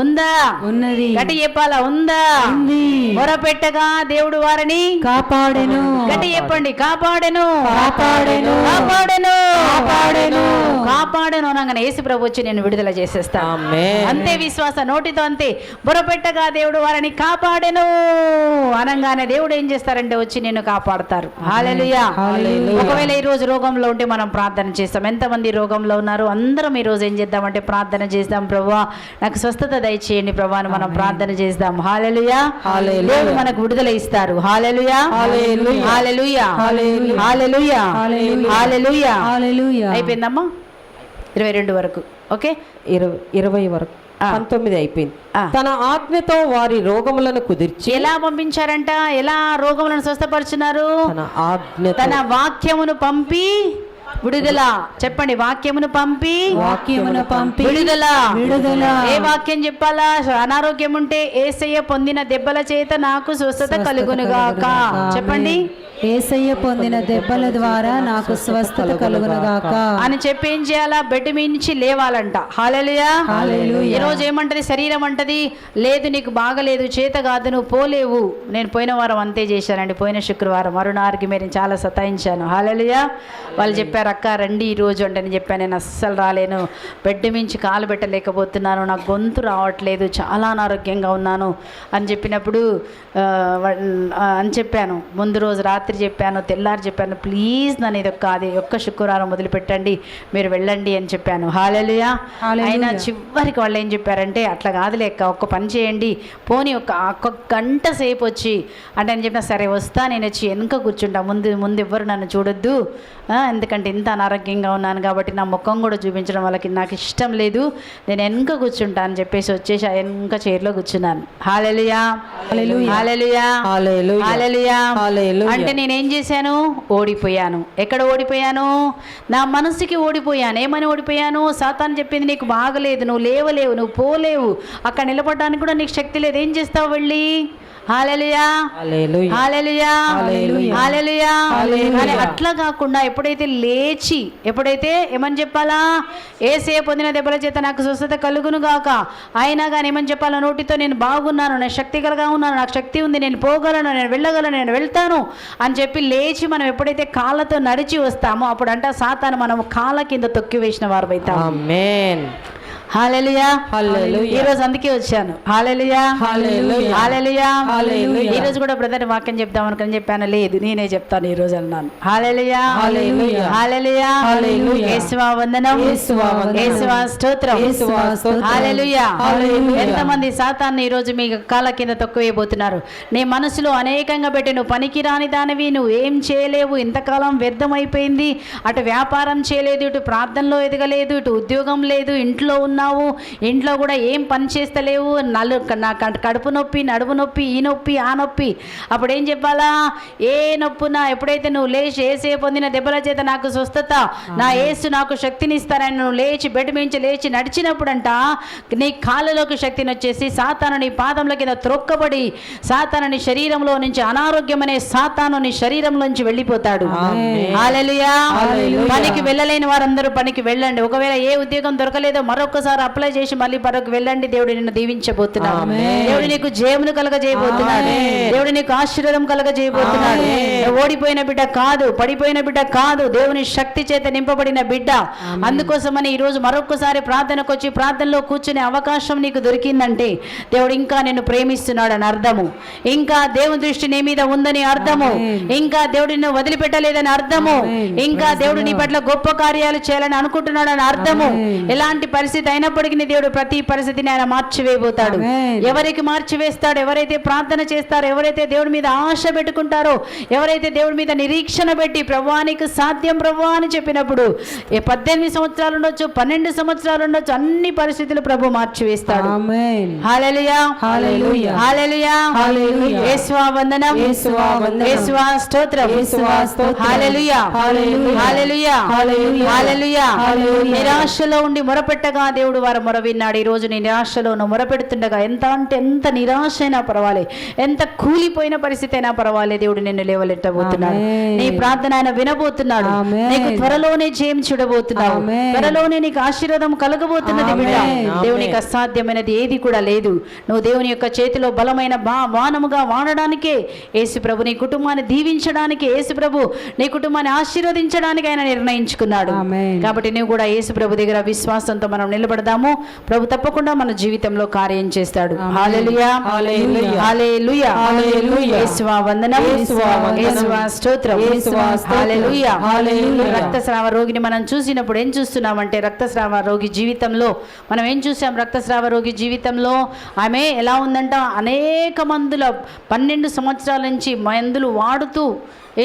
ఉందా? ఉన్నది. గట్టి చెప్పాలా? ఉందా? ఉంది. మొరపెట్టగా దేవుడు వారిని కాపాడెను. గట్టి చెప్పండి. కాపాడెను. కాపాడెను. కాపాడెను. కాపాడెను. కాపాడెను అనగానే యేసు ప్రభు వచ్చి నేను విడుదల చేసేస్తా. ఆమేన్. అంతే విశ్వాస, నోటితో అంతే. మొరపెట్టగా దేవుడు వారిని కాపాడెను అనగానే దేవుడు ఏం చేస్తారంటే వచ్చి నిన్ను కాపాడతారు. హల్లెలూయా. హల్లెలూయా. ఒకవేళ ఈ రోజు రోగంలో ఉంటే మనం ప్రార్థన చేస్తాం. ఎంతమంది రోగంలో ఉన్నారు? అందరం ఈ రోజు ఏం చేద్దామంటే ప్రార్థన చేద్దాం. ప్రభువా నాకు స్వస్థత దయచేయండి ప్రభువా అని మనం ప్రార్థన చేద్దాం. హల్లెలూయా. హల్లెలూయా. దేవుడు మనకు విడుదల ఇస్తారు. హల్లెలూయా. హల్లెలూయా. హల్లెలూయా. హల్లెలూయా. హల్లెలూయా. హల్లెలూయా. హల్లెలూయా. హల్లెలూయా. అయిపోయిందమ్మా. 22 వరకు. ఓకే. 20 వరకు 19 అయిపోయింది. ఆ. తన ఆజ్ఞతో వారి రోగములను కుదిర్చి ఎలా పంపించారంట? ఎలా రోగములను స్వస్థపరుచున్నారు? తన ఆజ్ఞతో తన వాక్యమును పంపి విడుదల. చెప్పండి. వాక్యమును పంపి వాక్యమును పంపి విడుదల. విడుదల. ఏ వాక్యం చెప్పాలా? అనారోగ్యం ఉంటే యేసయ్య పొందిన దెబ్బల చేత నాకు స్వస్థత కలుగునుగాక. చెప్పండి. యేసయ్య పొందిన దెబ్బల ద్వారా నాకు స్వస్థత కలుగునుగాక అని చెప్పి ఏం చేయాలా? బెడ్ మీద నుంచి లేవాలంట. హల్లెలూయా. హల్లెలూయా. ఈ రోజు ఏమంటది? శరీరం అంటది లేదు నీకు బాగలేదు, చేత కాదు, నువ్వు పోలేవు. నేను పోయిన వారం అంతే చేశానండి. పోయిన శుక్రవారం అరుణారికి మీరు చాలా సతాయించాను. హల్లెలూయా. వాళ్ళు చెప్పారు అక్క రండి ఈ రోజు అంటే నేను చెప్పాను నేను అస్సలు రాలేను, బెడ్ మించి కాలు పెట్టలేకపోతున్నాను, నాకు గొంతు రావట్లేదు, చాలా అనారోగ్యంగా ఉన్నాను అని చెప్పినప్పుడు అని చెప్పాను. ముందు రోజు రాత్రి చెప్పాను, తెల్లారి చెప్పాను, ప్లీజ్ నన్ను ఇది ఒక్క శుక్రవారం వదిలిపెట్టండి, మీరు వెళ్ళండి అని చెప్పాను. హల్లెలూయా. అయినా చివరికి వాళ్ళు ఏం చెప్పారంటే అట్లా కాదు లెక్క, ఒక్క పని చేయండి, పోనీ ఒక్క గంట సేపు వచ్చి అంటే అని చెప్పిన సరే వస్తా, నేను వచ్చి వెనుక కూర్చుంటా, ముందు ఎవ్వరు నన్ను చూడొద్దు, ఎందుకంటే ఇంత అనారోగ్యంగా ఉన్నాను కాబట్టి నా ముఖం కూడా చూపించడం వాళ్ళకి నాకు ఇష్టం లేదు, నేను వెనుక కూర్చుంటా అని చెప్పేసి వచ్చేసి ఆ వెనుక చైర్లో కూర్చున్నాను. హల్లెలూయా. హల్లెలూయా. హల్లెలూయా. హల్లెలూయా. అంటే నేనేం చేశాను? ఓడిపోయాను. ఎక్కడ ఓడిపోయాను? నా మనసుకి ఓడిపోయాను. ఏమని ఓడిపోయాను? సాతాను చెప్పింది నీకు బాగలేదు, నువ్వు లేవలేవు, నువ్వు పోలేవు, అక్కడ నిలబడడానికి కూడా నీకు శక్తి లేదు, ఏం చేస్తావు వెళ్ళి? హల్లెలూయా. హల్లెలూయా. హల్లెలూయా. హల్లెలూయా. హల్లెలూయా. హల్లెలూయా. కానీ అట్లా కాకుండా ఎప్పుడైతే లేచి ఎప్పుడైతే ఏమని చెప్పాలా? యేసయ్య పొందిన దెబ్బల చేత నాకు స్వస్థత కలుగును గాక. అయినా కానీ ఏమని చెప్పాలా? నోటితో నేను బాగున్నాను, నేను శక్తికరంగా ఉన్నాను, నాకు శక్తి ఉంది, నేను పోగలను, నేను వెళ్ళగలను, నేను వెళ్తాను అని చెప్పి లేచి మనం ఎప్పుడైతే కాళ్ళతో నడిచి వస్తామో అప్పుడు అంట సాతాను మనం కాళ్ళ కింద తొక్కి వేసిన వారు అవుతాం. ఆమేన్. హల్లెలూయా. హల్లెలూయా. ఈ రోజు అందుకే వచ్చాను. హల్లెలూయా. హల్లెలూయా. హల్లెలూయా. హల్లెలూయా. ఈ రోజు కూడా బ్రదర్ వాక్యం చెప్దాం అనుకుని చెప్పాను, లేదు నేనే చెప్తాను ఈ రోజు అన్నాను. హల్లెలూయా. హల్లెలూయా. హల్లెలూయా. హల్లెలూయా. యేసువా వందనం. యేసువా వందనం. యేసువా స్తోత్రం. యేసువా స్తోత్రం. హల్లెలూయా. హల్లెలూయా. ఎంతమంది సాతాన్ని ఈ రోజు మీ కాళ్ళ కింద తొక్కువేయబోతున్నారు? నీ మనసులో అనేకంగా పెట్టి నువ్వు పనికిరాని దానివి, నువ్వు ఏం చేయలేవు, ఇంతకాలం వ్యర్థమైపోయింది, అటు వ్యాపారం చేయలేదు, ఇటు ప్రార్థనలో ఎదగలేదు, ఇటు ఉద్యోగం లేదు, ఇంట్లో ఉన్నావు, ఇంట్లో కూడా ఏం పని చేస్తలేవు, నా కడుపు నొప్పి, నడుము నొప్పి, ఈ నొప్పి, ఆ నొప్పి. అప్పుడు ఏం చెప్పాలా? ఏ నొప్పునా ఎప్పుడైతే నువ్వు లేచి యేసే పొందిన దెబ్బల చేత నాకు స్వస్థత, నా యేసు నాకు శక్తిని ఇస్తారని నువ్వు లేచి బెడ్ మించి లేచి నడిచినప్పుడంట నీ కాళ్ళలోకి శక్తిని వచ్చేసి సాతాను నీ పాదముల కింద త్రొక్కబడి సాతాను నీ శరీరంలో నుంచి అనారోగ్యం అనే సాతాను నీ శరీరంలోంచి వెళ్ళిపోతాడు. హల్లెలూయా. పనికి వెళ్ళలేని వారందరూ పనికి వెళ్ళండి. ఒకవేళ ఏ ఉద్యోగం దొరకలేదో మరొకసారి అప్లై చేసి మళ్ళీ పరకు వెళ్ళండి. దేవుడు నిన్ను దీవించబోతున్నాడు. దేవుడు నీకు జయమును కలగజేయబోతున్నాడు. దేవుడు నీకు ఆశీర్వాదం కలగజేయబోతున్నాడు. ఓడిపోయిన బిడ్డ కాదు, పడిపోయిన బిడ్డ కాదు, దేవుని శక్తి చేత నింపబడిన బిడ్డ. అందుకోసమని ఈ రోజు మరొకసారి ప్రార్థనకు వచ్చి ప్రార్థనలో కూర్చునే అవకాశం నీకు దొరికిందంటే దేవుడు ఇంకా నిన్ను ప్రేమిస్తున్నాడు అని అర్థము, ఇంకా దేవుని దృష్టి నీ మీద ఉందని అర్థము, ఇంకా దేవుడు నిన్ను వదిలిపెట్టలేదని అర్థము, ఇంకా దేవుడు నీ పట్ల గొప్ప కార్యాలు చేయాలని అనుకుంటున్నాడు అని అర్థము. ఎలాంటి పరిస్థితి అయినప్పటికీ దేవుడు ప్రతి పరిస్థితిని ఆయన మార్చివేయబోతాడు. ఎవరికి మార్చివేస్తాడు? ఎవరైతే ప్రార్థన చేస్తారో, ఎవరైతే దేవుడి మీద ఆశ పెట్టుకుంటారో, ఎవరైతే దేవుడి మీద నిరీక్షణ పెట్టి ప్రభువానికి సాధ్యం ప్రభువా అని చెప్పినప్పుడు 18 సంవత్సరాలు ఉండొచ్చు, 12 సంవత్సరాలు ఉండొచ్చు, అన్ని పరిస్థితులు ప్రభు మార్చివేస్తాడు. హల్లెలూయా. హల్లెలూయా. హల్లెలూయా. హల్లెలూయా. యేసువా వందనం. యేసువా వందనం. యేసువా స్తోత్రం. యేసువా స్తోత్రం. హల్లెలూయా. హల్లెలూయా. హల్లెలూయా. హల్లెలూయా. హల్లెలూయా. హల్లెలూయా. నిరాశలో ఉండి మొరపెట్టగా దేవుడు దేవుడు వారు మొర విన్నాడు. ఈరోజు నీ నిరాశలో నువ్వు మొరపెడుతుండగా ఎంత అంటే ఎంత నిరాశ అయినా పర్వాలేదు, ఎంత కూలిపోయిన పరిస్థితి అయినా పర్వాలేదు, దేవుడు నిన్ను లేవలెట్టబోతున్నాడు. నీ ప్రార్థన ఆయన వినబోతున్నాడు. నీకు త్వరలోనే జయం చూడబోతున్నావు. త్వరలోనే నీకు ఆశీర్వాదం కలగబోతున్నది బిడ్డ. దేవునికి అసాధ్యమైనది ఏది కూడా లేదు. నువ్వు దేవుని యొక్క చేతిలో బలమైన వానముగా వాడడానికే యేసు ప్రభు నీ కుటుంబాన్ని దీవించడానికి, యేసు ప్రభు నీ కుటుంబాన్ని ఆశీర్వదించడానికి ఆయన నిర్ణయించుకున్నాడు. కాబట్టి నువ్వు కూడా యేసు ప్రభు దగ్గర విశ్వాసంతో మనం నిలబడదాము. ప్రభు తప్పకుండా మన జీవితంలో కార్యం చేస్తాడు. హల్లెలూయా, హల్లెలూయా, యేసువా వందనం, యేసువా స్తోత్రం, హల్లెలూయా. రక్తస్రావ రోగిని మనం చూసినప్పుడు ఏం చూస్తున్నామంటే, రక్తస్రావ రోగి జీవితంలో మనం ఏం చూసాం? రక్తస్రావ రోగి జీవితంలో ఆమె ఎలా ఉందంట, అనేక మందుల 12 సంవత్సరాల నుంచి మందులు వాడుతూ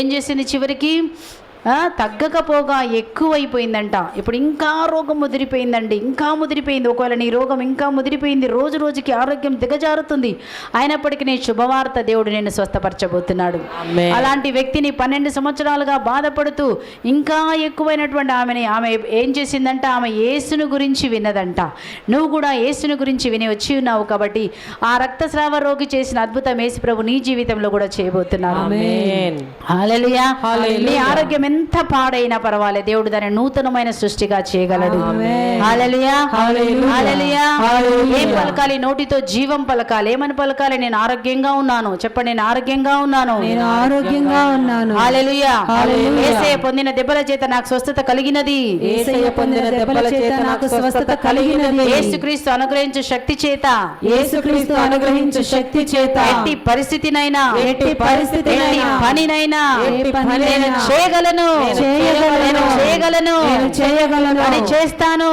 ఏం చేసింది, చివరికి తగ్గకపోగా ఎక్కువైపోయిందంట. ఇప్పుడు ఇంకా రోగం ముదిరిపోయిందండి, ఇంకా ముదిరిపోయింది. ఒకవేళ నీ రోగం ఇంకా ముదిరిపోయింది, రోజు రోజుకి ఆరోగ్యం దిగజారుతుంది. అయినప్పటికీ నీ శుభవార్త, దేవుడు నిన్ను స్వస్థపరచబోతున్నాడు. అలాంటి వ్యక్తిని 12 సంవత్సరాలుగా బాధపడుతూ ఇంకా ఎక్కువైనటువంటి ఆమె ఏం చేసిందంట, ఆమె యేసును గురించి విన్నదంట. నువ్వు కూడా యేసును గురించి విని వచ్చి ఉన్నావు కాబట్టి ఆ రక్తస్రావ రోగి చేసిన అద్భుతం యేసు ప్రభు నీ జీవితంలో కూడా చేయబోతున్నాడు. హల్లెలూయా. నీ ఆరోగ్యం ఎంత పాడైనా పర్వాలేదు, దేవుడు దాన్ని నూతనమైన సృష్టిగా చేయగలడు. హల్లెలూయా, హల్లెలూయా. ఏం పలకాలి? నోటితో జీవం పలకాలి. ఏమని పలకాలి? నేను ఆరోగ్యంగా ఉన్నాను. చెప్పండి, నేను ఆరోగ్యంగా ఉన్నాను, నేను ఆరోగ్యంగా ఉన్నాను. హల్లెలూయా. యేసయ్య పొందిన దెబ్బల చేత నాకు స్వస్థత కలిగినది. యేసయ్య పొందిన దెబ్బల చేత నాకు స్వస్థత కలిగినది. యేసుక్రీస్తు అనుగ్రహించు శక్తి చేత, యేసుక్రీస్తు అనుగ్రహించు శక్తి చేత ఎట్టి పరిస్థితినైనా, ఎట్టి పరిస్థితినైనా, పనినైనా నేను చేయగలను, అని చేస్తాను.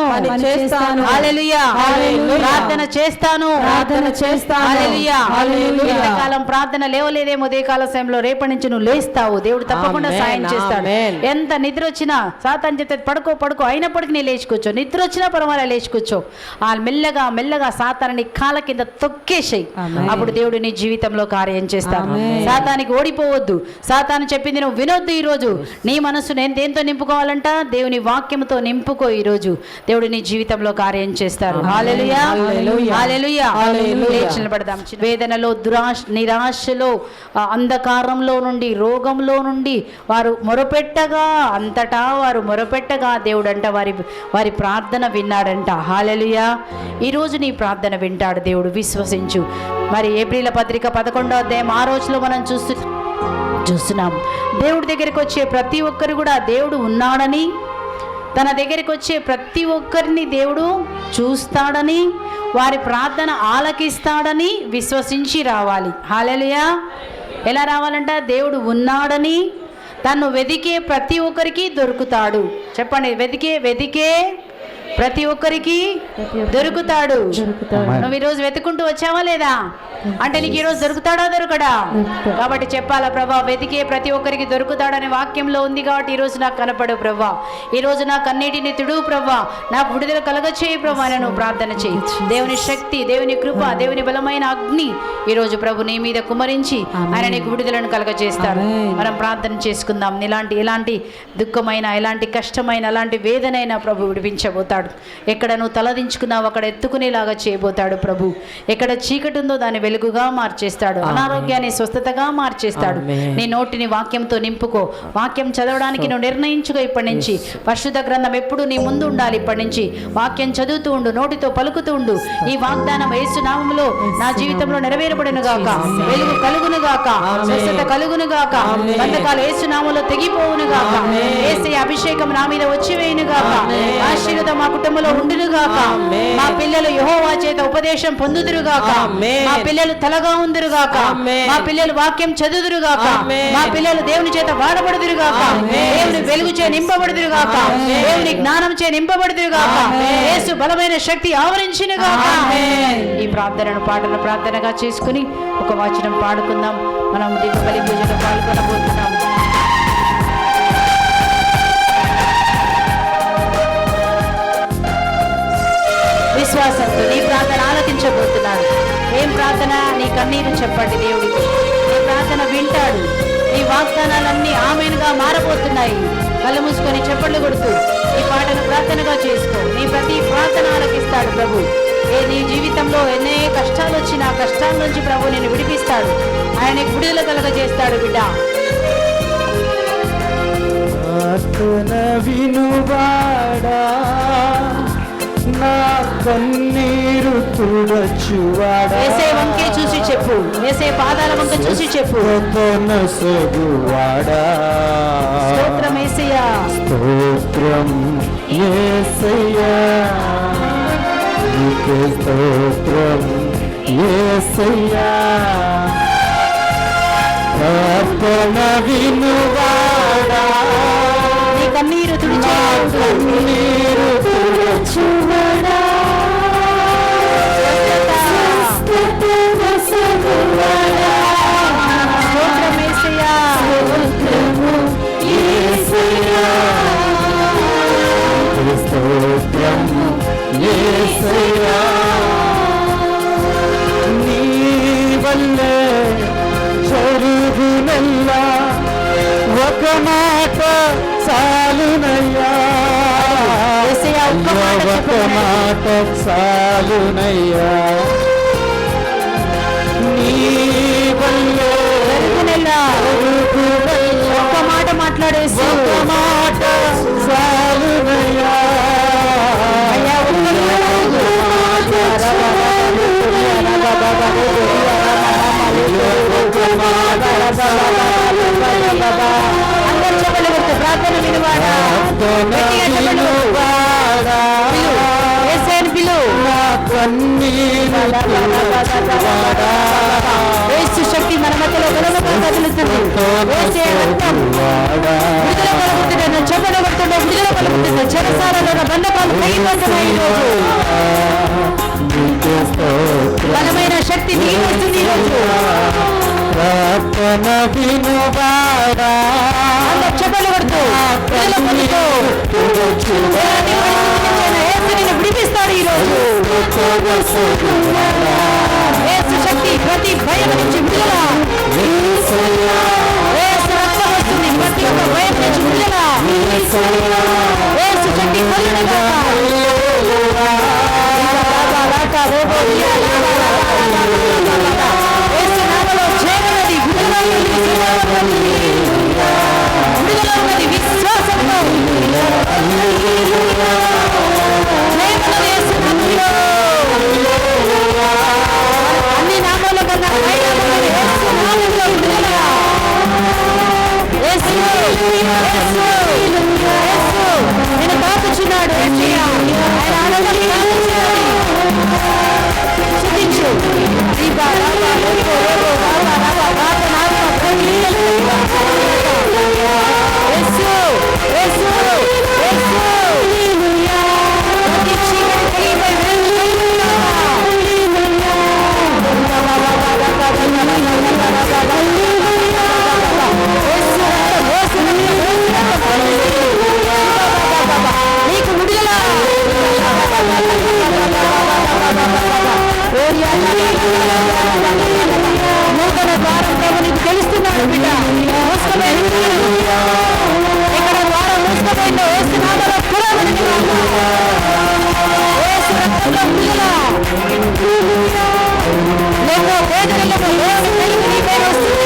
హల్లెలూయా. ప్రార్థన చేస్తాను. హల్లెలూయా. ఇంతకాలం ప్రార్థన లేవలేదేమో, ఉదయకాల సమయంలో రేపటి నుంచి నువ్వు లేస్తావు. దేవుడు తప్పకుండా సాయం చేస్తాడు. ఎంత నిద్ర వచ్చినా సాతాను చెప్తే పడుకో అయినప్పటికీ నేను లేచుకోవచ్చు. నిద్ర వచ్చినా పర్వాలేదు, లేచుకోవచ్చు. ఆ మెల్లగా మెల్లగా సాతాన్ని కాళ్ళ కింద తొక్కేసేయి. అప్పుడు దేవుడు నీ జీవితంలో కార్యం చేస్తాడు. సాతానికి ఓడిపోవద్దు. సాతాను చెప్పింది నువ్వు వినొద్దు. ఈరోజు నీ మనసు నేను దేంతో నింపుకోవాలంట? దేవుని వాక్యంతో నింపుకో. ఈరోజు దేవుడు నీ జీవితంలో కార్యం చేస్తారు. హల్లెలూయా, హల్లెలూయా. లేచి నిలబడదాం. వేదనలో, నిరాశలో, అంధకారంలో నుండి, రోగంలో నుండి వారు మొరపెట్టగా, అంతటా వారు మొరపెట్టగా దేవుడు అంట వారి ప్రార్థన విన్నాడంట. హల్లెలూయా. ఈరోజు నీ ప్రార్థన వింటాడు దేవుడు, విశ్వసించు. మరి ఏప్రిల్ పత్రిక 11వ అధ్యాయం 6వ వచనంలో మనం చూస్తున్నాం. దేవుడి దగ్గరికి వచ్చే ప్రతి ఒక్కరు కూడా దేవుడు ఉన్నాడని, తన దగ్గరికి వచ్చే ప్రతి ఒక్కరిని దేవుడు చూస్తాడని, వారి ప్రార్థన ఆలకిస్తాడని విశ్వసించి రావాలి. హల్లెలూయా. ఎలా రావాలంట? దేవుడు ఉన్నాడని, తను వెదికే ప్రతి ఒక్కరికి దొరుకుతాడు. చెప్పండి, వెదికే ప్రతి ఒక్కరికి దొరుకుతాడు. నువ్వు ఈరోజు వెతుకుంటూ వచ్చావా లేదా? అంటే నీకు ఈరోజు దొరుకుతాడా, దొరకడా? కాబట్టి చెప్పాలా, ప్రభా వెతికే ప్రతి ఒక్కరికి దొరుకుతాడనే వాక్యంలో ఉంది. కాబట్టి ఈరోజు నాకు కనపడు ప్రభా, ఈరోజు నాకు అన్నిటిని తుడువు ప్రభా, నాకు విడుదల కలగచేయి ప్రభా అని నువ్వు ప్రార్థన చేయి. దేవుని శక్తి, దేవుని కృప, దేవుని బలమైన అగ్ని ఈరోజు ప్రభు నీ మీద కుమరించి ఆయన నీకు విడుదలను కలగచేస్తాడు. మనం ప్రార్థన చేసుకుందాం. ఎలాంటి దుఃఖమైన, ఎలాంటి కష్టమైన, ఎలాంటి వేదనైనా ప్రభు విడిపించబోతాడు. ఎక్కడ నువ్వు తలదించుకున్నావు అక్కడ ఎత్తుకునేలాగా చేయబోతాడు ప్రభు. ఎక్కడ చీకటి ఉందో దాన్ని వెలుగుగా మార్చేస్తాడు. అనారోగ్యాన్ని స్వస్థతగా మార్చేస్తాడు. నీ నోటిని వాక్యంతో నింపుకో. వాక్యం చదవడానికి నువ్వు నిర్ణయించుకో. ఇప్పటి నుంచి పరిశుద్ధ గ్రంథం ఎప్పుడు నీ ముందు ఉండాలి. ఇప్పటి నుంచి వాక్యం చదువుతూ ఉండు, నోటితో పలుకుతూ ఉండు. ఈ వాగ్దానం యేసు నామములో నా జీవితంలో నెరవేరబడును గాక, వెలుగు కలుగును గాక, స్వస్థత కలుగును గాక, బంధకాలు యేసు నామములో తెగిపోవును గాక, యేసయ్య అభిషేకం నా మీద వచ్చి వేయును గాక, ఆశీర్వాదం మా కుటుంబంలో ఉండును గాక, మా పిల్లలు యెహోవా చేత ఉపదేశం పొందుదురు గాక, మా పిల్లలు తలగా ఉందురు గాక, మా పిల్లలు వాక్యం చదువుదురు గాక, మా పిల్లలు దేవుని చేత వాడబడుదురు గాక, దేవుని వెలుగు చే నింపబడుదురు గాక, దేవుని జ్ఞానం చే నింపబడుదురు గాక, యేసు బలమైన శక్తి ఆవరించును గాక. ఈ ప్రార్థనను ప్రార్థనగా చేసుకుని ఒక వచనం పాడుకుందాం. మనం దివ్య బలి పూజలో పాల్గొనబోతున్నాం. విశ్వాసంతో నీ ప్రార్థన ఆలకించబోతున్నాడు. ఏం ప్రార్థన? నీ కన్నీరు చెప్పండి దేవుడికి. నీ ప్రార్థన వింటాడు. నీ వాగ్దానాలన్నీ ఆమెనుగా మారబోతున్నాయి. కళ్ళు మూసుకొని చెప్పండి కొడుతూ ఈ పాటను ప్రార్థనగా చేసుకో. నీ ప్రతి ప్రార్థన ఆలకిస్తాడు ప్రభు. నీ జీవితంలో ఎన్నే కష్టాలు వచ్చినా కష్టాల నుంచి ప్రభు నిన్ను విడిపిస్తాడు. ఆయనకు విడుదల కలగజేస్తాడు బిడ్డ. ప్రార్థన వినువాడా, నా కన్నీరు తుడచువాడా, వేసే వంకే చూసి చెప్పు, వేసే పాదాల వంక చూసి చెప్పు. సగువాడా, స్తోత్రం యేసయ్యా, స్తోత్రం యేసయ్యా, నీకే స్తోత్రం యేసయ్యా. ప్రార్థన వినువాడా, నీ కన్నీరు నా కన్నీరు తుడచువాడా, స్తోత్రం యేసయ్యా, స్తోత్రం యేసయ్యా. నీ వల్లే జరుగునల్లా ఒక మాట చాలునయ్యా, యేసయ్యా, ఒక్క మాట ఒక చెప్పు. మాట చాలునయ్యా. నీ వల్లే జరుగునెల్లా జరుగునల్లా ఒక్క మాట మాట్లాడేసి ఒక మాట చాలునయ్యా. అయ్యా, ఒక్క అందరూ చెప్పలు కొట్టు. ప్రార్థన వినువాడా, గట్టిగా చెప్పలు కొట్టు. పిలు, యేసయ్యను పిలు. యేసు శక్తి మన మధ్యలో బలముగా కదులుతుంది. యేసయ్య రక్తం విడుదల కలుగుతుంది. చెప్పలు కొడుతుండే విడుదల కలుగుతుంది. చెరసాలలో బంధకాలు తెగిపోతున్నాయి ఈరోజు. బలమైన శక్తి దిగివస్తుంది ఈరోజు. ప్రార్థన వినువాడా, అందరూ చెప్పలు కొడుతూ విడుదల పొందుతూ ఎలాంటి పరిస్థితి నుంచైనా యేసు నిన్ను విడిపిస్తాడు ఈరోజు. యేసు శక్తి ప్రతి భయం నుంచి విడుదల. యేసు రక్తం వస్తుంది ప్రతి ఒక్క భయం నుంచి విడుదల. యేసు శక్తి కలుగునుగాక. యేసు నామములో జయమున్నది, విడుదల ఉన్నది, విడుదల ఉన్నది విశ్వాసంతో. జయమున్నది యేసు నామములో. అన్ని నామముల కన్నా పై నామమున్నది యేసు నామములో విడుదల. యేసు, యేసు, యేసు నిన్ను తాకుచున్నాడు. యేసయ్య ఆయన ఆనందం తాకుచున్నది. స్తుతించు. దీపా రాబా లోకో రోగో రాబా రాబా రాబా నాబా ప్రేమి. యేసు, యేసు, యేసు. ప్రతి చీకటి తెగిపోయి వెలుగు కలుగునుగాక. యేసు రక్తం, యేసు రక్తం, యేసు రక్తం. నీకు విడుదల. నూతన ద్వారం ప్రభు నీకు తెలుస్తున్నాడు బిడ్డ. మూసుకుపోయింది. ఇక్కడ ద్వారం మూసుకుపోయిందో యేసు నామములో పురోగతి కాదు. యేసు రక్తంలో విడుదల. ఎన్నో వేదనలకు దేవుని వెలుగు నీ పైన వస్తుంది.